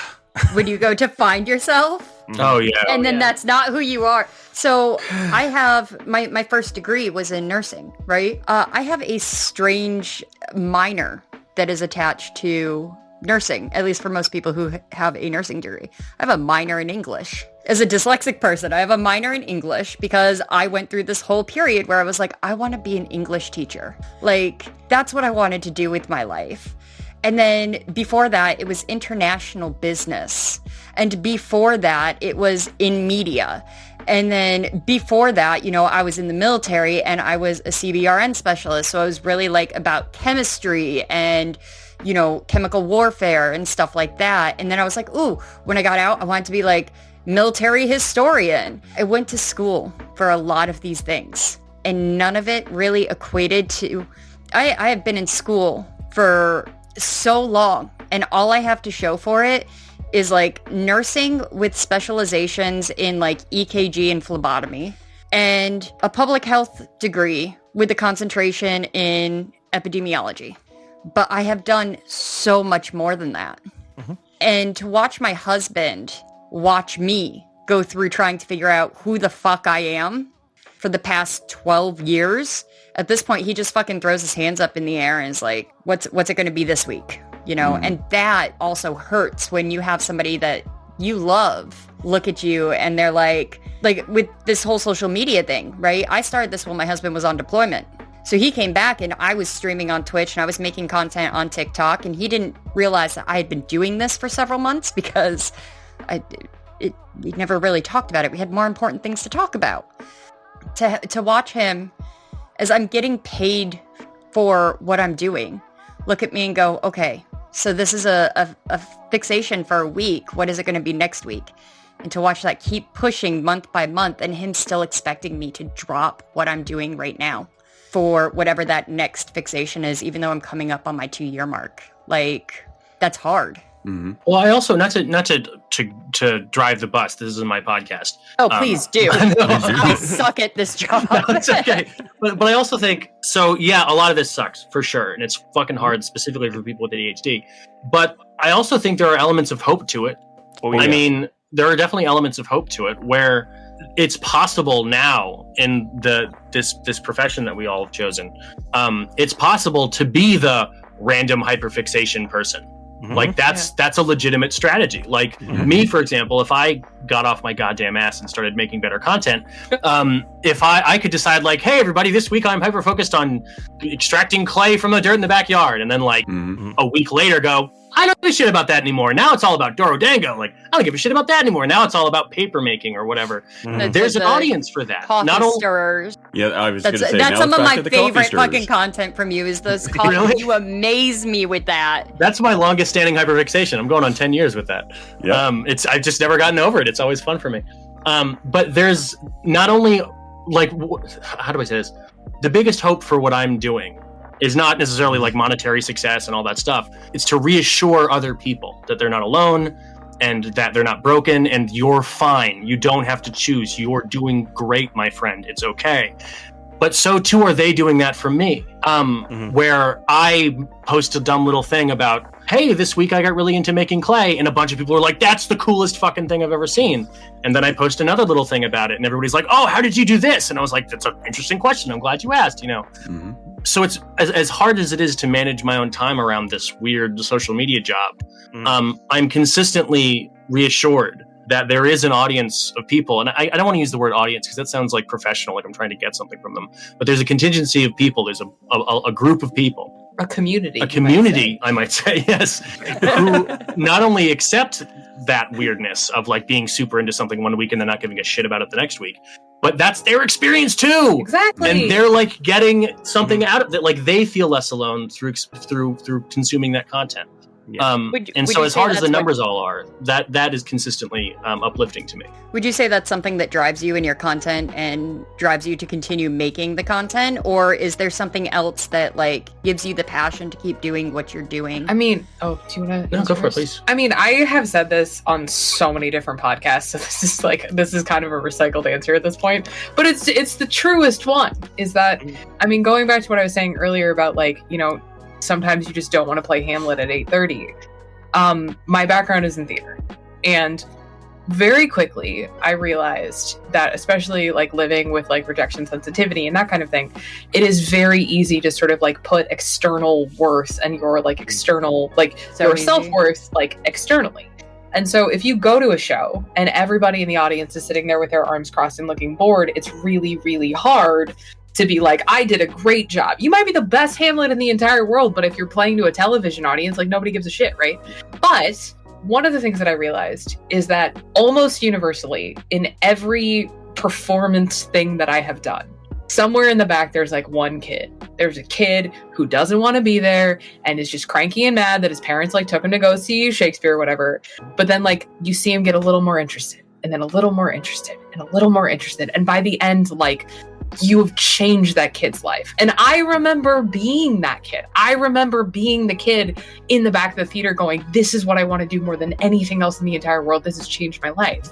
when you go to find yourself. Oh yeah. And then that's not who you are. So I have, my first degree was in nursing, right? I have a strange minor that is attached to nursing, at least for most people who have a nursing degree. I have a minor in English. As a dyslexic person, I have a minor in English because I went through this whole period where I was like, I want to be an English teacher. Like, that's what I wanted to do with my life. And then before that, it was international business. And before that, it was in media. And then before that, I was in the military and I was a CBRN specialist. So I was really like about chemistry and chemical warfare and stuff like that. And then I was like, ooh, when I got out, I wanted to be like military historian. I went to school for a lot of these things, and none of it really equated to I have been in school for so long, and all I have to show for it is like nursing with specializations in like EKG and phlebotomy, and a public health degree with a concentration in epidemiology. But I have done so much more than that. Mm-hmm. And to watch my husband watch me go through trying to figure out who the fuck I am for the past 12 years, at this point, he just fucking throws his hands up in the air and is like, what's it going to be this week? You know, and that also hurts when you have somebody that you love look at you and they're like with this whole social media thing, right? I started this when my husband was on deployment. So he came back and I was streaming on Twitch and I was making content on TikTok, and he didn't realize that I had been doing this for several months because we never really talked about it. We had more important things to talk about. To watch him as I'm getting paid for what I'm doing, look at me and go, okay, so this is a fixation for a week. What is it going to be next week? And to watch that keep pushing month by month, and him still expecting me to drop what I'm doing right now for whatever that next fixation is, even though I'm coming up on my 2-year mark. Like, that's hard. Mm-hmm. Well, I also not to drive the bus. This is my podcast. Oh, please do. I suck at this job. No, it's okay. But I also think so. Yeah, a lot of this sucks for sure, and it's fucking hard, specifically for people with ADHD. But I also think there are elements of hope to it. Oh, yeah. I mean, there are definitely elements of hope to it where it's possible now in this profession that we all have chosen. It's possible to be the random hyperfixation person. Mm-hmm. Like that's a legitimate strategy. Like me, for example, if I got off my goddamn ass and started making better content, if I could decide like, hey, everybody, this week I'm hyper focused on extracting clay from the dirt in the backyard, and then like a week later go, I don't give a shit about that anymore. Now it's all about Dorodango. Like, I don't give a shit about that anymore. Now it's all about paper making or whatever. There's an audience for that. Coffee stirrers. Yeah, I was going to say, that's some of my favorite fucking content from you is those coffee. Really? You amaze me with that. That's my longest standing hyperfixation. I'm going on 10 years with that. Yep. I've just never gotten over it. It's always fun for me. But there's not only like, how do I say this? The biggest hope for what I'm doing is not necessarily like monetary success and all that stuff. It's to reassure other people that they're not alone and that they're not broken and you're fine. You don't have to choose. You're doing great, my friend. It's okay. But so too are they doing that for me. Where I post a dumb little thing about, hey, this week I got really into making clay, and a bunch of people are like, that's the coolest fucking thing I've ever seen. And then I post another little thing about it, and everybody's like, oh, how did you do this? And I was like, that's an interesting question. I'm glad you asked, you know. So it's as hard as it is to manage my own time around this weird social media job. I'm consistently reassured that there is an audience of people, and I don't want to use the word audience because that sounds like professional, like I'm trying to get something from them. But there's a contingency of people. There's a group of people, a community, I might say, yes, who not only accept that weirdness of like being super into something one week and then not giving a shit about it the next week, but that's their experience too. Exactly. And they're like getting something out of it. Like they feel less alone through consuming that content. Yeah. So as hard as the numbers all are, that is consistently uplifting to me. Would you say that's something that drives you in your content and drives you to continue making the content? Or is there something else that like gives you the passion to keep doing what you're doing? I mean, do you want to? No, go for it, please. I mean, I have said this on so many different podcasts, so this is kind of a recycled answer at this point. But it's the truest one, is that, I mean, going back to what I was saying earlier about like, you know, sometimes you just don't want to play Hamlet at 8:30. My background is in theater, and very quickly I realized that, especially like living with like rejection sensitivity and that kind of thing, it is very easy to sort of like put external worth and your like external like your self-worth like externally. And so if you go to a show and everybody in the audience is sitting there with their arms crossed and looking bored, it's really, really hard to be like, I did a great job. You might be the best Hamlet in the entire world, but if you're playing to a television audience, like nobody gives a shit, right? But one of the things that I realized is that almost universally in every performance thing that I have done, somewhere in the back, there's like one kid. There's a kid who doesn't want to be there and is just cranky and mad that his parents like took him to go see Shakespeare or whatever. But then like you see him get a little more interested and then a little more interested and a little more interested. And by the end, like you have changed that kid's life. And I remember being that kid. I remember being the kid in the back of the theater going, this is what I want to do more than anything else in the entire world. This has changed my life.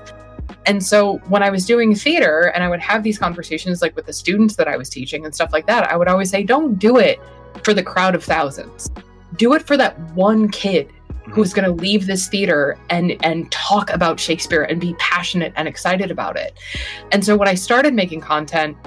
And so when I was doing theater and I would have these conversations like with the students that I was teaching and stuff like that, I would always say, don't do it for the crowd of thousands. Do it for that one kid who's going to leave this theater and talk about Shakespeare and be passionate and excited about it. And so when I started making content,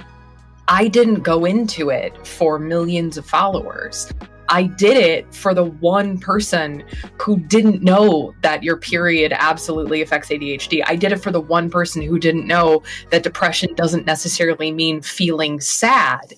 I didn't go into it for millions of followers. I did it for the one person who didn't know that your period absolutely affects ADHD. I did it for the one person who didn't know that depression doesn't necessarily mean feeling sad.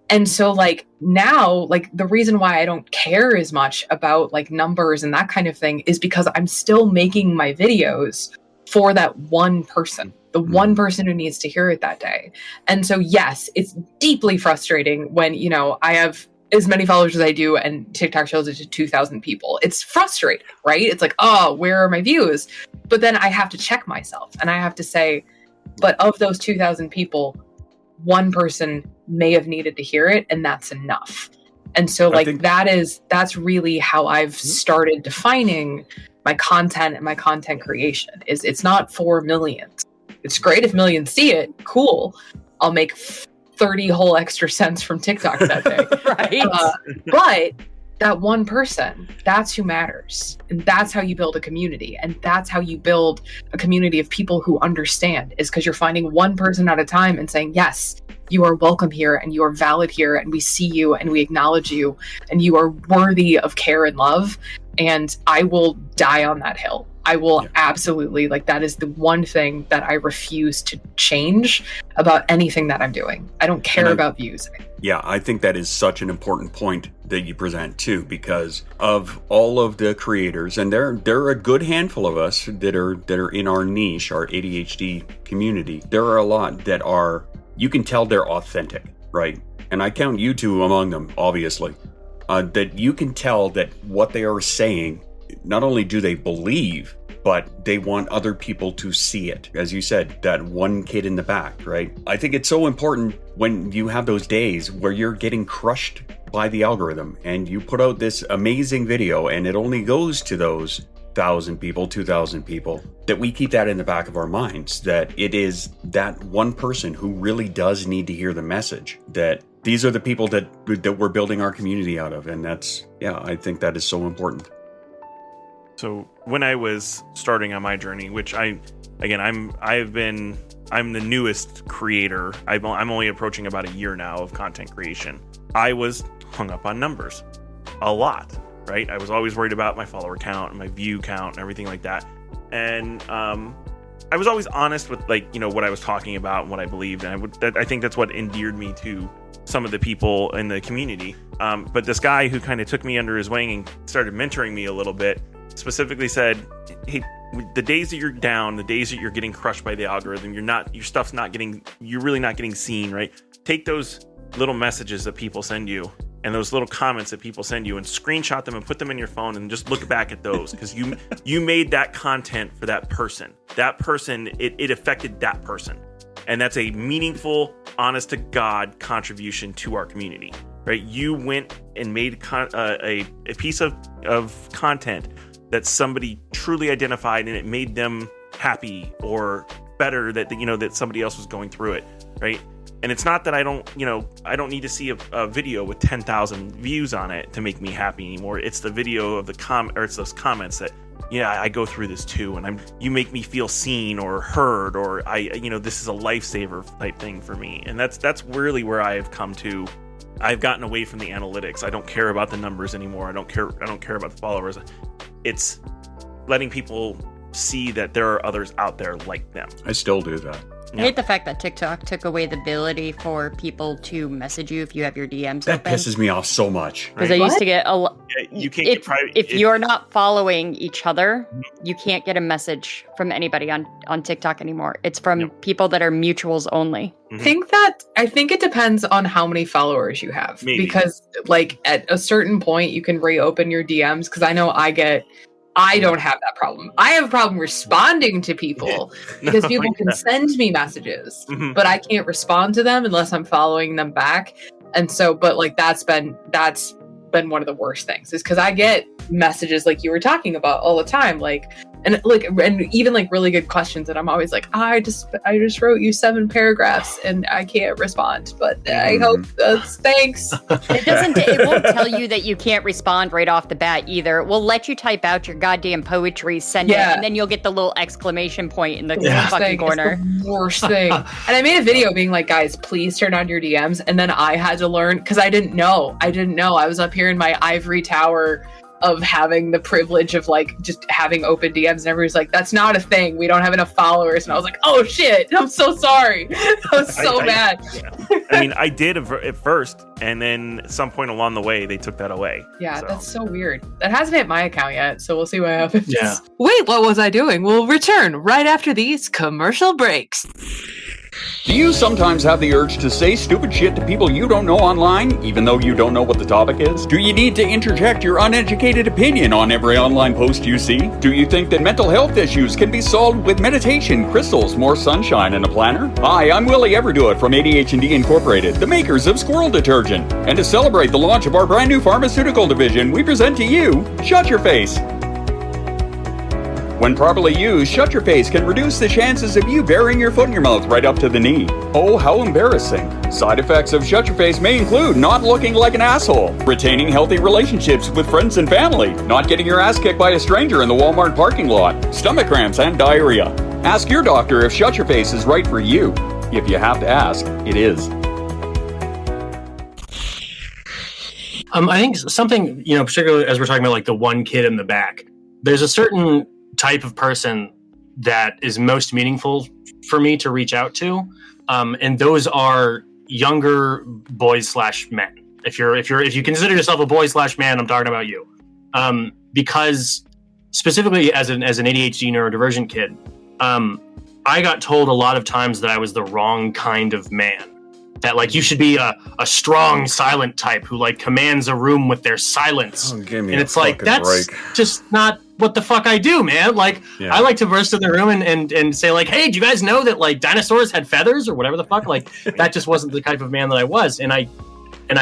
And so like now, like the reason why I don't care as much about like numbers and that kind of thing is because I'm still making my videos for that one person, the one person who needs to hear it that day. And so, yes, it's deeply frustrating when, you know, I have as many followers as I do and TikTok shows it to 2,000 people. It's frustrating, right? It's like, oh, where are my views? But then I have to check myself and I have to say, but of those 2,000 people, one person may have needed to hear it, and that's enough. And so like that's really how I've started defining my content and my content creation. Is it's not for millions. It's great if millions see it, cool. I'll make 30 whole extra cents from TikTok that day. Right. But that one person, that's who matters. And that's how you build a community. And that's how you build a community of people who understand, is because you're finding one person at a time and saying, yes, you are welcome here and you are valid here and we see you and we acknowledge you and you are worthy of care and love. And I will die on that hill. I will absolutely, like, that is the one thing that I refuse to change about anything that I'm doing. I don't care about views. Yeah, I think that is such an important point that you present too, because of all of the creators, and there are a good handful of us that are in our niche, our ADHD community. There are a lot that are, you can tell they're authentic, right? And I count you two among them, obviously. That you can tell that what they are saying, not only do they believe, but they want other people to see it. As you said, that one kid in the back, right? I think it's so important when you have those days where you're getting crushed by the algorithm and you put out this amazing video and it only goes to those 1,000 people, 2,000 people, that we keep that in the back of our minds, that it is that one person who really does need to hear the message, that these are the people that we're building our community out of. And that's, I think that is so important. So when I was starting on my journey, which I'm the newest creator. I'm only approaching about a year now of content creation. I was hung up on numbers a lot, right? I was always worried about my follower count and my view count and everything like that. And I was always honest with, like, you know, what I was talking about and what I believed. And I think that's what endeared me to some of the people in the community. But this guy who kind of took me under his wing and started mentoring me a little bit specifically said, hey, the days that you're down, the days that you're getting crushed by the algorithm, you're really not getting seen, right? Take those little messages that people send you and those little comments that people send you and screenshot them and put them in your phone and just look back at those, because you made that content for that person. That person, it affected that person. And that's a meaningful, honest to God contribution to our community, right? You went and made a piece of content that somebody truly identified, and it made them happy or better that somebody else was going through it, right? And it's not that I don't need to see a video with 10,000 views on it to make me happy anymore. It's the video of it's those comments that, I go through this too, and you make me feel seen or heard, or this is a lifesaver type thing for me. And that's really where I've come to. I've gotten away from the analytics. I don't care about the numbers anymore. I don't care about the followers. It's letting people see that there are others out there like them. I still do that. I hate the fact that TikTok took away the ability for people to message you if you have your DMs that open. pisses me off so much. Because I used to get a lot. You can't get private. If you're not following each other, you can't get a message from anybody on TikTok anymore. It's from people that are mutuals only. Mm-hmm. I think it depends on how many followers you have. Maybe. Because like at a certain point you can reopen your DMs, because I know I get I don't have that problem. I have a problem responding to people because people can send me messages, but I can't respond to them unless I'm following them back. And so, but like that's been one of the worst things, is because I get messages like you were talking about all the time, and even like really good questions, and I'm always like, I just wrote you 7 paragraphs and I can't respond, but I hope thanks. It won't tell you that you can't respond right off the bat either. We'll let you type out your goddamn poetry, send it, and then you'll get the little exclamation point in the fucking corner. It's the worst thing. And I made a video being like, guys, please turn on your DMs. And then I had to learn, because I didn't know. I was up here in my ivory tower of having the privilege of like just having open DMs, and everybody's like, that's not a thing, we don't have enough followers. And I was like, oh shit, I'm so sorry. I was so mad. I mean, I did at first, and then at some point along the way they took that away. That's so weird. That hasn't hit my account yet, so we'll see what happens. Wait, what was I doing? We'll return right after these commercial breaks. Do you sometimes have the urge to say stupid shit to people you don't know online, even though you don't know what the topic is? Do you need to interject your uneducated opinion on every online post you see? Do you think that mental health issues can be solved with meditation, crystals, more sunshine, and a planner? Hi, I'm Willie Everdoit from ADHD Incorporated, the makers of Squirrel Detergent. And to celebrate the launch of our brand new pharmaceutical division, we present to you Shut Your Face. When properly used, Shut Your Face can reduce the chances of you burying your foot in your mouth right up to the knee. Oh, how embarrassing. Side effects of Shut Your Face may include not looking like an asshole, retaining healthy relationships with friends and family, not getting your ass kicked by a stranger in the Walmart parking lot, stomach cramps, and diarrhea. Ask your doctor if Shut Your Face is right for you. If you have to ask, it is. I think something, particularly as we're talking about like the one kid in the back, there's a certain type of person that is most meaningful for me to reach out to, and those are younger boys/men. If you consider yourself a boy/man, I'm talking about you, because specifically as an ADHD neurodivergent kid, I got told a lot of times that I was the wrong kind of man. That like you should be a strong, silent type who like commands a room with their silence. Oh, give me and it's like that's just not what the fuck I do, man. Like I like to burst in the room and say like, hey, do you guys know that like dinosaurs had feathers or whatever the fuck? Like that just wasn't the type of man that I was, and I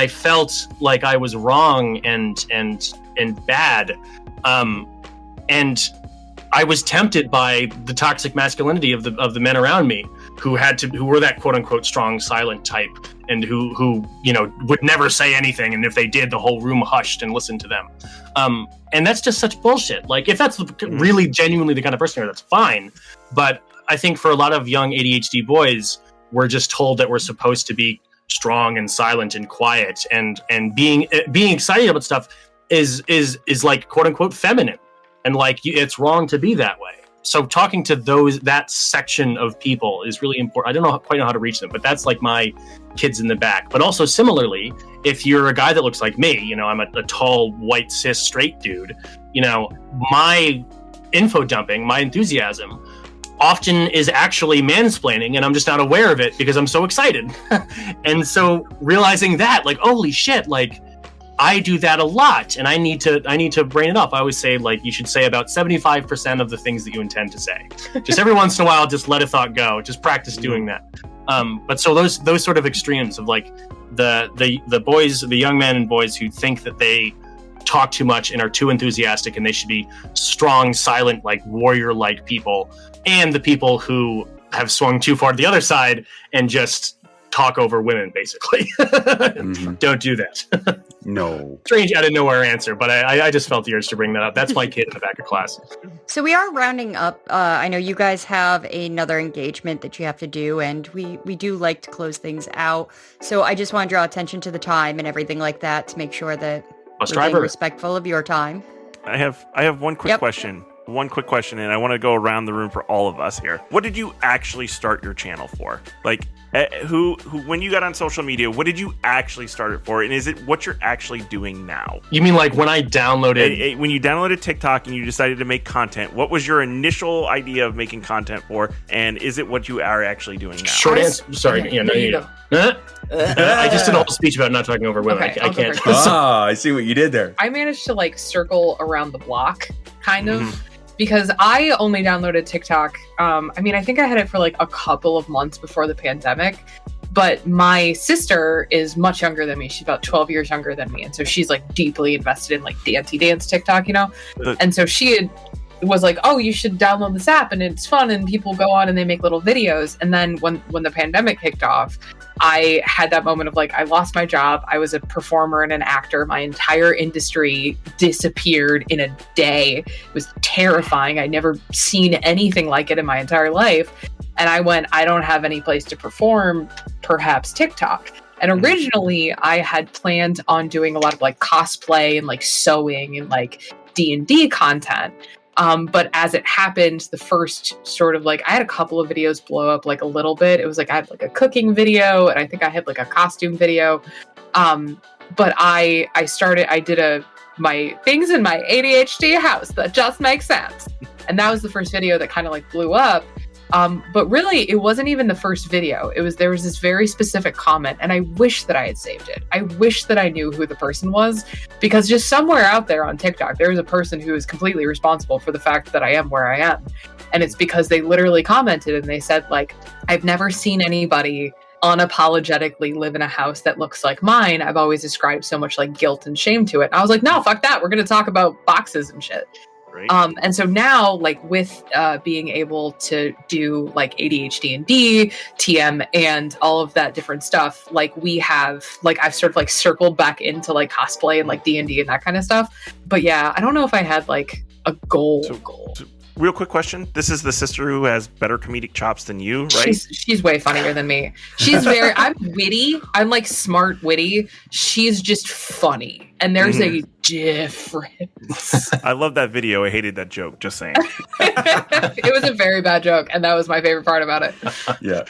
felt like I was wrong and bad, and I was tempted by the toxic masculinity of the men around me who were that quote unquote strong, silent type, and who would never say anything, and if they did, the whole room hushed and listened to them. And that's just such bullshit. Like if that's really genuinely the kind of person you're, that's fine. But I think for a lot of young ADHD boys, we're just told that we're supposed to be strong and silent and quiet, and being excited about stuff is like quote unquote feminine, and like it's wrong to be that way. So talking to that section of people is really important. I don't quite know how to reach them, but that's like my kids in the back. But also similarly, if you're a guy that looks like me, I'm a tall, white, cis, straight dude, my info dumping, my enthusiasm often is actually mansplaining, and I'm just not aware of it because I'm so excited. And so realizing that, like, holy shit, like, I do that a lot, and I need to brain it up. I always say, like, you should say about 75% of the things that you intend to say. Just every once in a while, just let a thought go. Just practice doing that. But so those sort of extremes of like the boys, the young men and boys who think that they talk too much and are too enthusiastic, and they should be strong, silent, like warrior-like people, and the people who have swung too far to the other side and just talk over women, basically. Don't do that. No. Strange out of nowhere answer, but I just felt the urge to bring that up. That's my kid in the back of class. So we are rounding up. I know you guys have another engagement that you have to do, and we do like to close things out. So I just want to draw attention to the time and everything like that to make sure that we're being respectful of your time. I have one quick question. One quick question, and I want to go around the room for all of us here. What did you actually start your channel for? Like, who when you got on social media, what did you actually start it for? And is it what you're actually doing now? You mean like when I downloaded... When you downloaded TikTok and you decided to make content, what was your initial idea of making content for? And is it what you are actually doing now? Short answer... Sorry. I just did a whole speech about not talking over women. Okay, I can't... I see what you did there. I managed to like circle around the block kind of. Because I only downloaded TikTok. I mean, I think I had it for like a couple of months before the pandemic. But my sister is much younger than me. She's about 12 years younger than me. And so she's like deeply invested in like dancey dance TikTok, you know? And so was like, oh, you should download this app and it's fun and people go on and they make little videos. And then when the pandemic kicked off, I had that moment of like, I lost my job. I was a performer and an actor. My entire industry disappeared in a day. It was terrifying. I'd never seen anything like it in my entire life. And I went, I don't have any place to perform, perhaps TikTok. And originally I had planned on doing a lot of like cosplay and like sewing and like D&D content. But as it happened, the first sort of like, I had a couple of videos blow up like a little bit. It was like, I had like a cooking video and I think I had like a costume video. But I did my things in my ADHD house that just make sense. And that was the first video that kind of like blew up. But really, it wasn't even the first video. There was this very specific comment, and I wish that I had saved it. I wish that I knew who the person was, because just somewhere out there on TikTok, there is a person who is completely responsible for the fact that I am where I am. And it's because they literally commented and they said, like, I've never seen anybody unapologetically live in a house that looks like mine. I've always ascribed so much like guilt and shame to it. And I was like, no, fuck that. We're going to talk about boxes and shit. Right. And so now, like with being able to do like ADHD and D, TM, and all of that different stuff, like we have, like I've sort of like circled back into like cosplay and like D&D and that kind of stuff. But yeah, I don't know if I had like a goal. So real quick question. This is the sister who has better comedic chops than you, right? She's way funnier than me. She's I'm witty. I'm like smart witty. She's just funny. And there's a difference. I love that video. I hated that joke. Just saying. It was a very bad joke. And that was my favorite part about it. Yeah.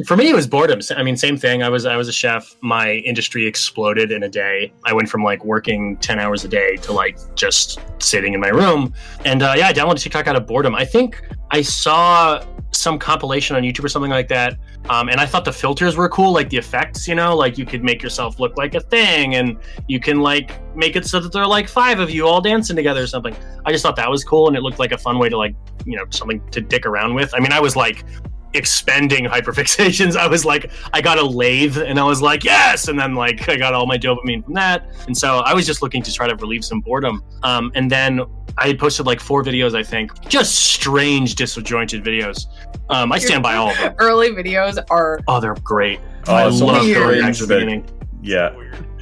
For me, it was boredom. I mean, same thing. I was a chef. My industry exploded in a day. I went from like working 10 hours a day to like just sitting in my room. And I downloaded TikTok out of boredom. I think I saw some compilation on YouTube or something like that. And I thought the filters were cool, like the effects, you know, like you could make yourself look like a thing and you can like make it so that there are like 5 of you all dancing together or something. I just thought that was cool. And it looked like a fun way to like, you know, something to dick around with. I mean, I was like expending hyperfixations. I was like, I got a lathe and I was like, yes. And then like, I got all my dopamine from that. And so I was just looking to try to relieve some boredom. And then I had posted like 4 videos, I think, just strange, disjointed videos. I stand by all of them. Early videos are... Oh, they're great. Oh, I so love going back things to the beginning. Yeah.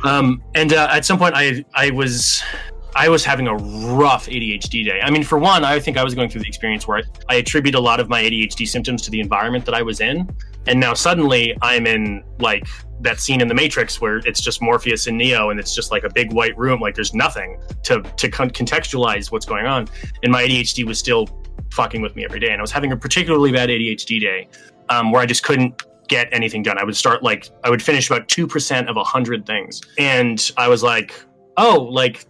And at some point, I was having a rough ADHD day. I mean, for one, I think I was going through the experience where I attribute a lot of my ADHD symptoms to the environment that I was in. And now suddenly I'm in like that scene in The Matrix where it's just Morpheus and Neo and it's just like a big white room. Like there's nothing to contextualize what's going on. And my ADHD was still fucking with me every day. And I was having a particularly bad ADHD day where I just couldn't get anything done. I would finish about 2% of 100 things. And I was like, oh, like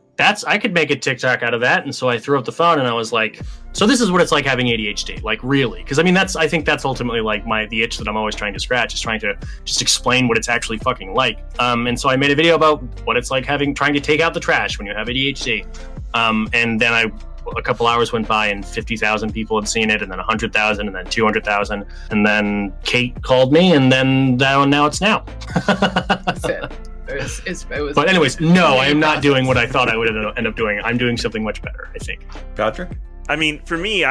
I could make a TikTok out of that. And so I threw up the phone and I was like, so this is what it's like having ADHD, like really. Because I mean, I think that's ultimately like the itch that I'm always trying to scratch, is trying to just explain what it's actually fucking like. And so I made a video about what it's like trying to take out the trash when you have ADHD. And then a couple hours went by and 50,000 people had seen it, and then 100,000, and then 200,000. And then Kate called me, and then now it's now. That's it. But anyways, no, I am not doing what I thought I would end up doing. I'm doing something much better, I think. Patrick? I mean, for me,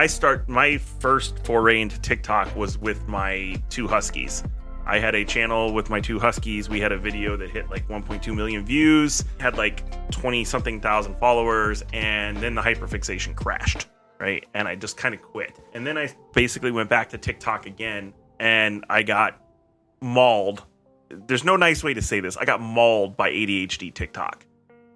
my first foray into TikTok was with my 2 huskies. I had a channel with my 2 huskies. We had a video that hit like 1.2 million views, had like 20-something thousand followers, and then the hyperfixation crashed, right? And I just kind of quit. And then I basically went back to TikTok again, and I got mauled. There's no nice way to say this. I got mauled by ADHD TikTok.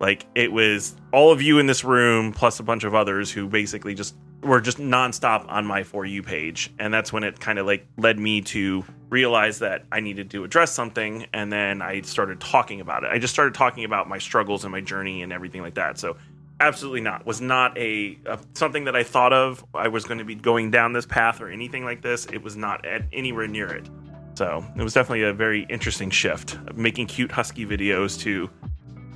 Like, it was all of you in this room plus a bunch of others who basically were just nonstop on my For You page. And that's when it kind of like led me to realize that I needed to address something. And then I started talking about it. I just started talking about my struggles and my journey and everything like that. So absolutely not. Was not something that I thought of. I was going to be going down this path or anything like this. It was not anywhere near it. So it was definitely a very interesting shift of making cute husky videos to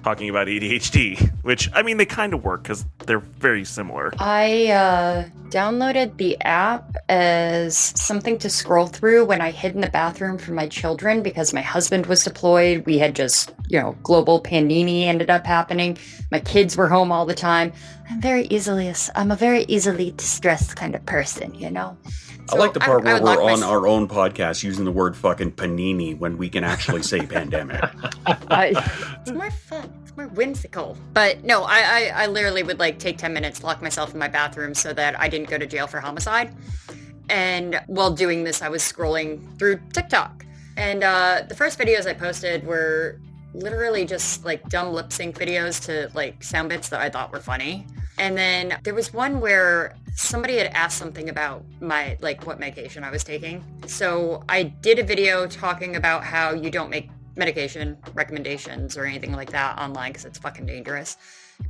talking about ADHD, which, I mean, they kind of work because they're very similar. I downloaded the app as something to scroll through when I hid in the bathroom from my children because my husband was deployed. We had just, global panini ended up happening. My kids were home all the time. I'm a very easily distressed kind of person, I like the part where we're on our own podcast using the word fucking panini when we can actually say pandemic. It's more fun. It's more whimsical. But no, I literally would take 10 minutes, lock myself in my bathroom so that I didn't go to jail for homicide. And while doing this, I was scrolling through TikTok. And the first videos I posted were literally just dumb lip sync videos to sound bits that I thought were funny. And then there was one where somebody had asked something about my, what medication I was taking. So I did a video talking about how you don't make medication recommendations or anything like that online because it's fucking dangerous.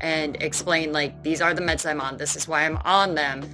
And explain, these are the meds I'm on. This is why I'm on them.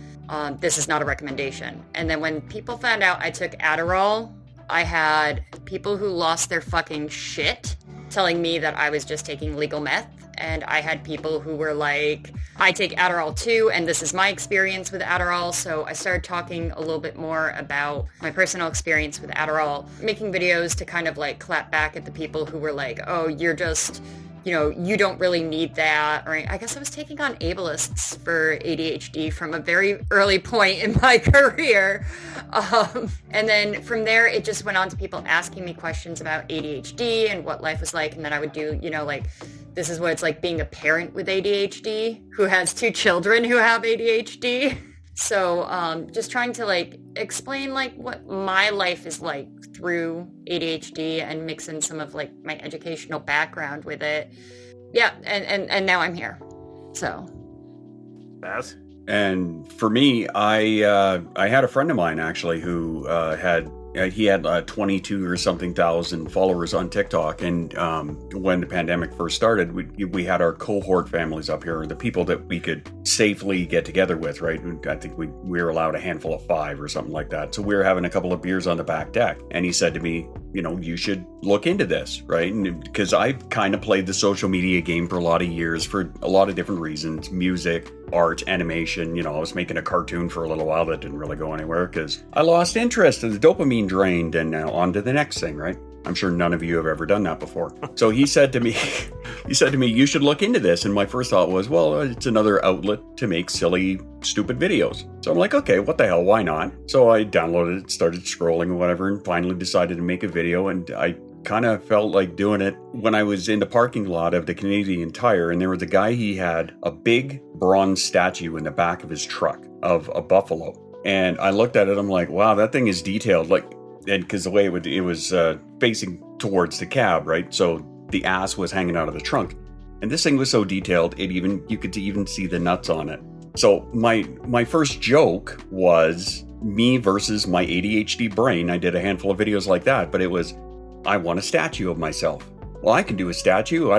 This is not a recommendation. And then when people found out I took Adderall, I had people who lost their fucking shit telling me that I was just taking legal meth. And I had people who were like, I take Adderall too, and this is my experience with Adderall. So I started talking a little bit more about my personal experience with Adderall, making videos to kind of clap back at the people who were like, oh, you're just, you don't really need that. Or I guess I was taking on ableists for ADHD from a very early point in my career. And then from there, it just went on to people asking me questions about ADHD and what life was like. And then I would do, this is what it's like being a parent with ADHD who has 2 children who have ADHD. So just trying to explain what my life is like through ADHD and mix in some of my educational background with it. Yeah, and now I'm here. So. Baz? And for me, I had a friend of mine actually who had 22 or something thousand followers on TikTok. And when the pandemic first started, we had our cohort families up here, the people that we could safely get together with, right? I think we were allowed a handful of 5 or something like that. So we were having a couple of beers on the back deck. And he said to me, you should look into this, right? And because I kind of played the social media game for a lot of years for a lot of different reasons, music, art, animation. I was making a cartoon for a little while that didn't really go anywhere because I lost interest and the dopamine drained, and on to the next thing, right? I'm sure none of you have ever done that before. So he said to me, you should look into this. And my first thought was, well, it's another outlet to make silly, stupid videos. So I'm like, okay, what the hell? Why not? So I downloaded it, started scrolling or whatever, and finally decided to make a video. And I kind of felt like doing it when I was in the parking lot of the Canadian Tire. And there was a guy, he had a big bronze statue in the back of his truck of a buffalo. And I looked at it, I'm like, wow, that thing is detailed. And because the way it was facing towards the cab, right? So the ass was hanging out of the trunk. And this thing was so detailed, you could even see the nuts on it. So my first joke was me versus my ADHD brain. I did a handful of videos like that, but it was, I want a statue of myself. Well, I can do a statue.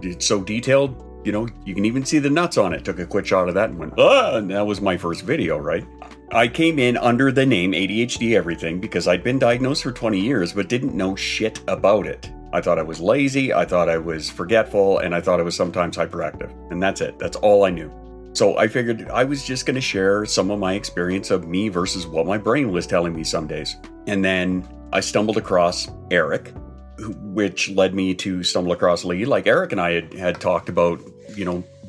It's so detailed, you can even see the nuts on it. Took a quick shot of that and went, and that was my first video, right? I came in under the name ADHD Everything because I'd been diagnosed for 20 years, but didn't know shit about it. I thought I was lazy, I thought I was forgetful, and I thought I was sometimes hyperactive. And that's it. That's all I knew. So I figured I was just going to share some of my experience of me versus what my brain was telling me some days. And then I stumbled across Eric, which led me to stumble across Lee. Eric and I had talked about,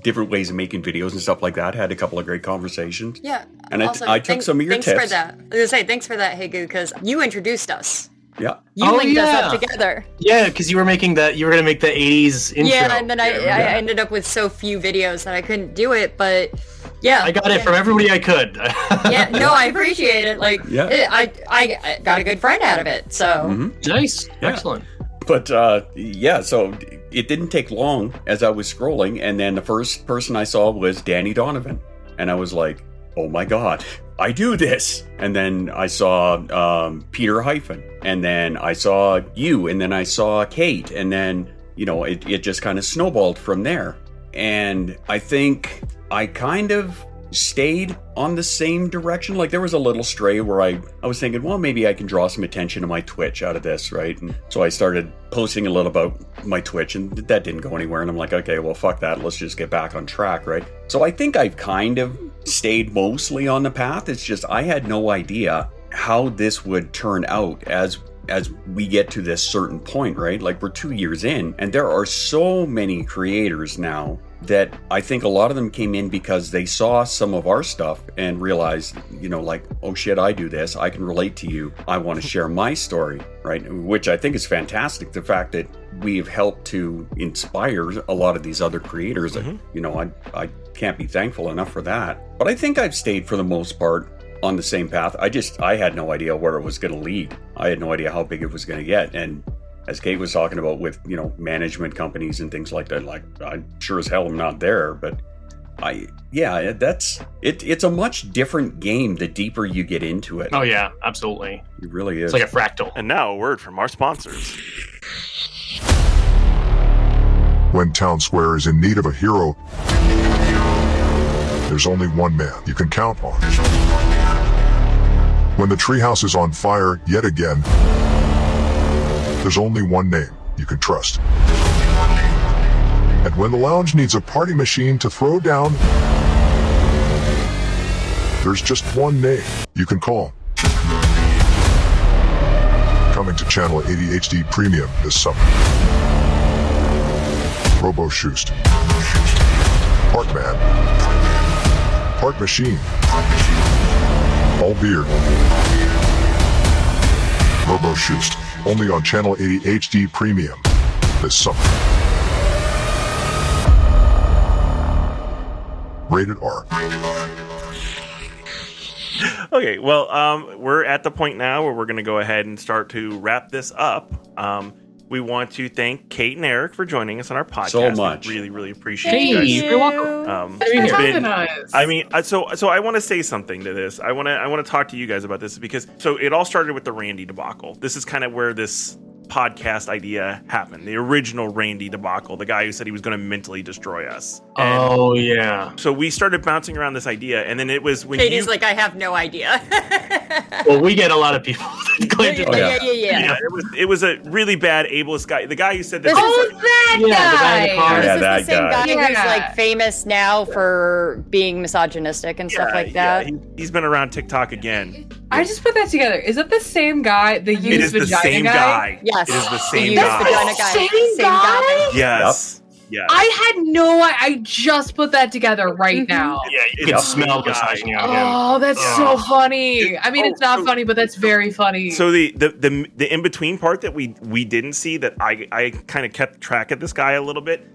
different ways of making videos and stuff like that. Had a couple of great conversations. Yeah. And also, I took some of your tips. Thanks for that. I was going to say, thanks for that, HeyGude, because you introduced us. Yeah. You linked us up together. Yeah, because you were going to make the 80s intro. Yeah, and then I ended up with so few videos that I couldn't do it, but yeah. I got it from everybody I could. Yeah, no, I appreciate it. I got a good friend out of it, so. Mm-hmm. Nice. Yeah. Excellent. But so it didn't take long as I was scrolling, and then the first person I saw was Danny Donovan, and I was like, oh my God, I do this. And then I saw Peter Hyphen, and then I saw you, and then I saw Kate, and then, it just kind of snowballed from there. And I think I kind of stayed on the same direction. Like there was a little stray where I was thinking, well, maybe I can draw some attention to my Twitch out of this, right? And so I started posting a little about my Twitch, and that didn't go anywhere. And I'm like, okay, well, fuck that. Let's just get back on track, right? So I think I've kind of stayed mostly on the path. It's just I had no idea how this would turn out as we get to this certain point, right? Like we're 2 years in, and there are so many creators now that I think a lot of them came in because they saw some of our stuff and realized, like, oh shit, I do this. I can relate to you. I want to share my story, right? Which I think is fantastic. The fact that we've helped to inspire a lot of these other creators, I can't be thankful enough for that. But I think I've stayed for the most part on the same path. I had no idea where it was going to lead. I had no idea how big it was going to get. And as Kate was talking about with, management companies and things like that, like I sure as hell am not there, but it's a much different game the deeper you get into it. Oh yeah, absolutely. It really is. It's like a fractal. And now a word from our sponsors. When Town Square is in need of a hero, there's only one man you can count on. When the treehouse is on fire yet again, there's only one name you can trust. And when the lounge needs a party machine to throw down, there's just one name you can call. Coming to Channel 80 HD Premium this summer. Robo Shoost. Parkman. Park Machine. All beer. Robo Shoost. Only on Channel 80 HD Premium this summer. Rated R. Okay, well, we're at the point now where we're going to go ahead and start to wrap this up. We want to thank Kate and Eric for joining us on our podcast. So much. We really, really appreciate it. Hey, you're welcome. Thanks for having us. I mean, so I want to say something to this. I want to talk to you guys about this because it all started with the Randy debacle. This is kind of where this podcast idea happened. The original Randy debacle, the guy who said he was going to mentally destroy us. Oh yeah. So we started bouncing around this idea, and then it was when Katie's like, I have no idea. Well, we get a lot of people that claim to Yeah. It was a really bad ableist guy. The guy who said that. This is that Yeah, the guy in the car. This Yeah, is that the same guy. guy who's like famous now for being misogynistic and stuff like that. Yeah, he's been around TikTok again. I just put that together. Is that the same guy? The It used is the vagina same guy? It Yes. is the same used guy. vagina guy. Same guy? Yes. Yes. I had no. I just put that together right now. Yeah, you can smell misogyny on him. Oh, that's so funny. I mean, it's not funny, but that's very funny. So the in between part that we didn't see that I kind of kept track of this guy a little bit.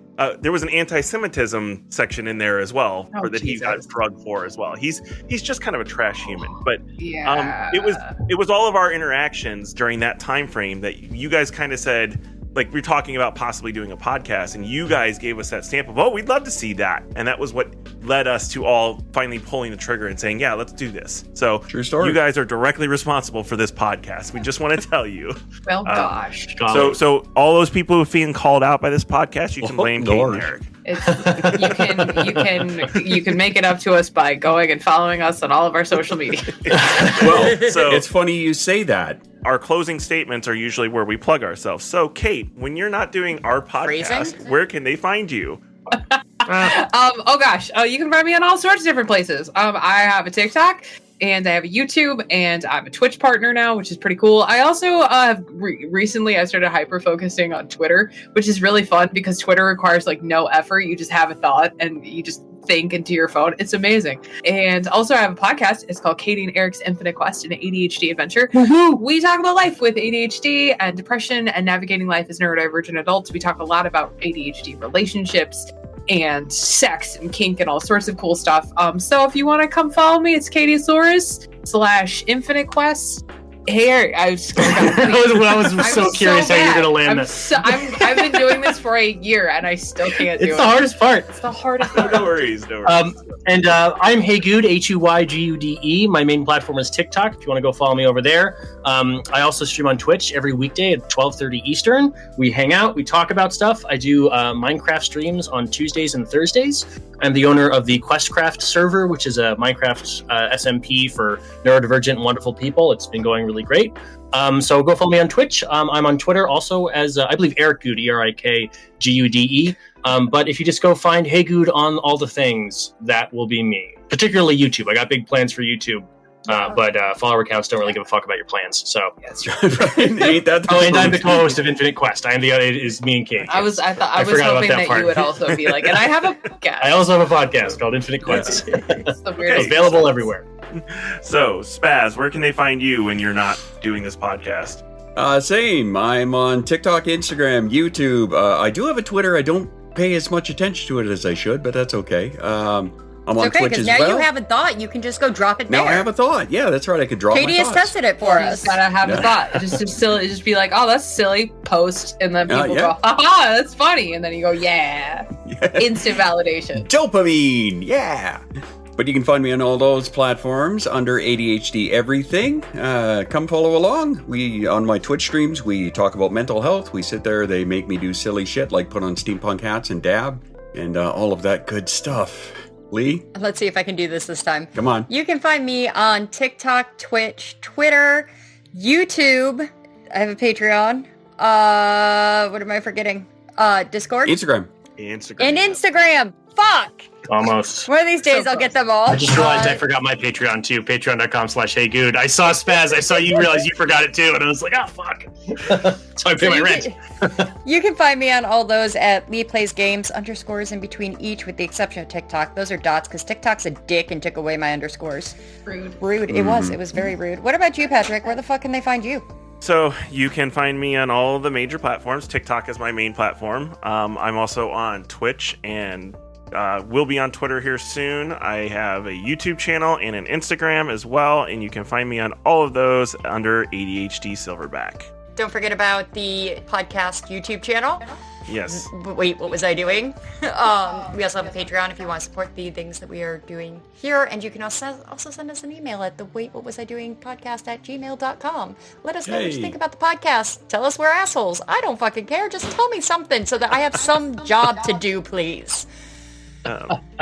There was an anti-Semitism section in there as well that he got drugged for as well. He's just kind of a trash human. But yeah, it was all of our interactions during that time frame that you guys kind of said, like, we're talking about possibly doing a podcast, and you guys gave us that stamp of, oh, we'd love to see that. And that was what led us to all finally pulling the trigger and saying, yeah, let's do this. So True story. You guys are directly responsible for this podcast. We just want to tell you. well, gosh. So all those people who are feeling called out by this podcast, you can blame Kate and Eric. You can make it up to us by going and following us on all of our social media. Well, so it's funny you say that. Our closing statements are usually where we plug ourselves. So, Kate, when you're not doing our podcast, where can they find you? Oh gosh, you can find me on all sorts of different places. I have a TikTok and I have a YouTube and I'm a Twitch partner now, which is pretty cool. I also have recently I started hyper focusing on Twitter, which is really fun because Twitter requires like no effort. You just have a thought and you just think into your phone. It's amazing. And also I have a podcast. It's called Katie and Eric's Infinite Quest, an ADHD adventure. Woo-hoo! We talk about life with ADHD and depression and navigating life as neurodivergent adults. We talk a lot about ADHD relationships and sex and kink and all sorts of cool stuff. So if you want to come follow me, it's Catieosaurus /Infinite Quest. Hey, Eric, I was so curious how you're going to land this. I've been doing this for a year and I still can't do it. It's the hardest part. It's the hardest part. No worries. And I'm HeyGude, HeyGude. My main platform is TikTok, if you want to go follow me over there. I also stream on Twitch every weekday at 12:30 Eastern. We hang out, we talk about stuff. I do Minecraft streams on Tuesdays and Thursdays. I'm the owner of the QuestCraft server, which is a Minecraft SMP for neurodivergent, wonderful people. It's been going really great. So go follow me on Twitch. I'm on Twitter also as, I believe, HeyGude, ErikGude. But if you just go find HeyGude on all the things, that will be me. Particularly YouTube. I got big plans for YouTube. But follower counts don't really give a fuck about your plans. So That's right. Ain't that the and I'm the truth? co-host of Infinite Quest. I am the it is me and Kate. I was forgot hoping about that part. you would also be like, and I have a podcast. I also have a podcast called Infinite Quest. It's the weirdest. Available everywhere. So, Spaz, where can they find you when you're not doing this podcast? Same. I'm on TikTok, Instagram, YouTube. I do have a Twitter. I don't pay as much attention to it as I should, but that's okay. I'm on Okay, Twitch because as now well. you have a thought. You can just go drop it Now there. I have a thought. Yeah, that's right. I could drop Katie my has thoughts. tested it for You us. just gotta have Yeah. a thought. Just silly. Just be like, oh, that's silly. Post, and then people yeah. go, haha, that's funny, and then you go, yeah. Yeah. Instant validation. Dopamine, yeah. But you can find me on all those platforms under ADHD Everything. Come follow along. On my Twitch streams, we talk about mental health. We sit there, they make me do silly shit like put on steampunk hats and dab and all of that good stuff. Lee, Let's see if I can do this time. come on. You can find me on TikTok, Twitch, Twitter, YouTube. I have a Patreon. What am I forgetting? Discord Instagram. Instagram. and Instagram. Fuck. Almost. One of these days I'll get them all. I just realized I forgot my Patreon too. Patreon.com/HeyGude. I saw Spaz. I saw you realize you forgot it too, and I was like, oh fuck. So I pay my rent. You can find me on all those at Lee Plays Games, underscores in between each with the exception of TikTok. Those are dots because TikTok's a dick and took away my underscores. Rude. Rude. It was very rude. What about you, Patrick? Where the fuck can they find you? So you can find me on all the major platforms. TikTok is my main platform. I'm also on Twitch and will be on Twitter here soon. I have a YouTube channel and an Instagram as well, and you can find me on all of those under ADHD Silverback. Don't forget about the podcast YouTube channel. Yes. Wait, what was I doing? We also have a Patreon if you want to support the things that we are doing here. And you can also send us an email at the waitwhatwasiddoingpodcast@gmail.com. Let us know what you Hey. think about the podcast. Tell us we're assholes. I don't fucking care. Just tell me something so that I have some job to do, please.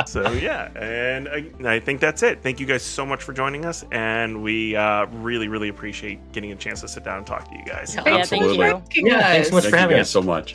So yeah, and I think that's it. Thank you guys so much for joining us, and we really, really appreciate getting a chance to sit down and talk to you guys. Yeah, thank Absolutely. you. Yeah, thanks so much Thank for you having guys us. so much.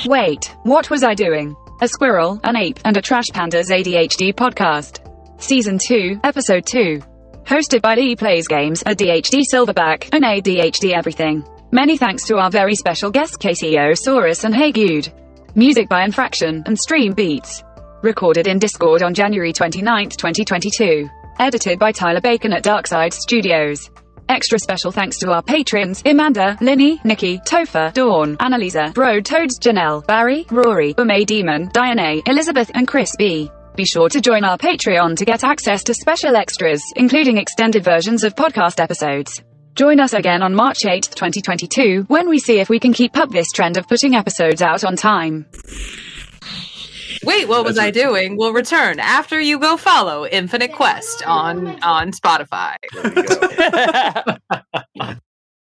Wait, what was I doing? A squirrel, an ape, and a trash panda's ADHD podcast. Season 2, Episode 2. Hosted by Lee Plays Games, a DHD Silverback, and ADHD Everything. Many thanks to our very special guests Catieosaurus and HeyGude. Music by Infraction and Stream Beats. Recorded in Discord on January 29, 2022. Edited by Tyler Bacon at Darkside Studios. Extra special thanks to our patrons, Amanda, Linny, Nikki, Topher, Dawn, Annalisa, Bro, Toads, Janelle, Barry, Rory, Ume Demon, Diane, Elizabeth, and Chris B. Be sure to join our Patreon to get access to special extras, including extended versions of podcast episodes. Join us again on March 8, 2022, when we see if we can keep up this trend of putting episodes out on time. Wait, what was I doing? Will return after you go follow Infinite Quest on Spotify. There you go.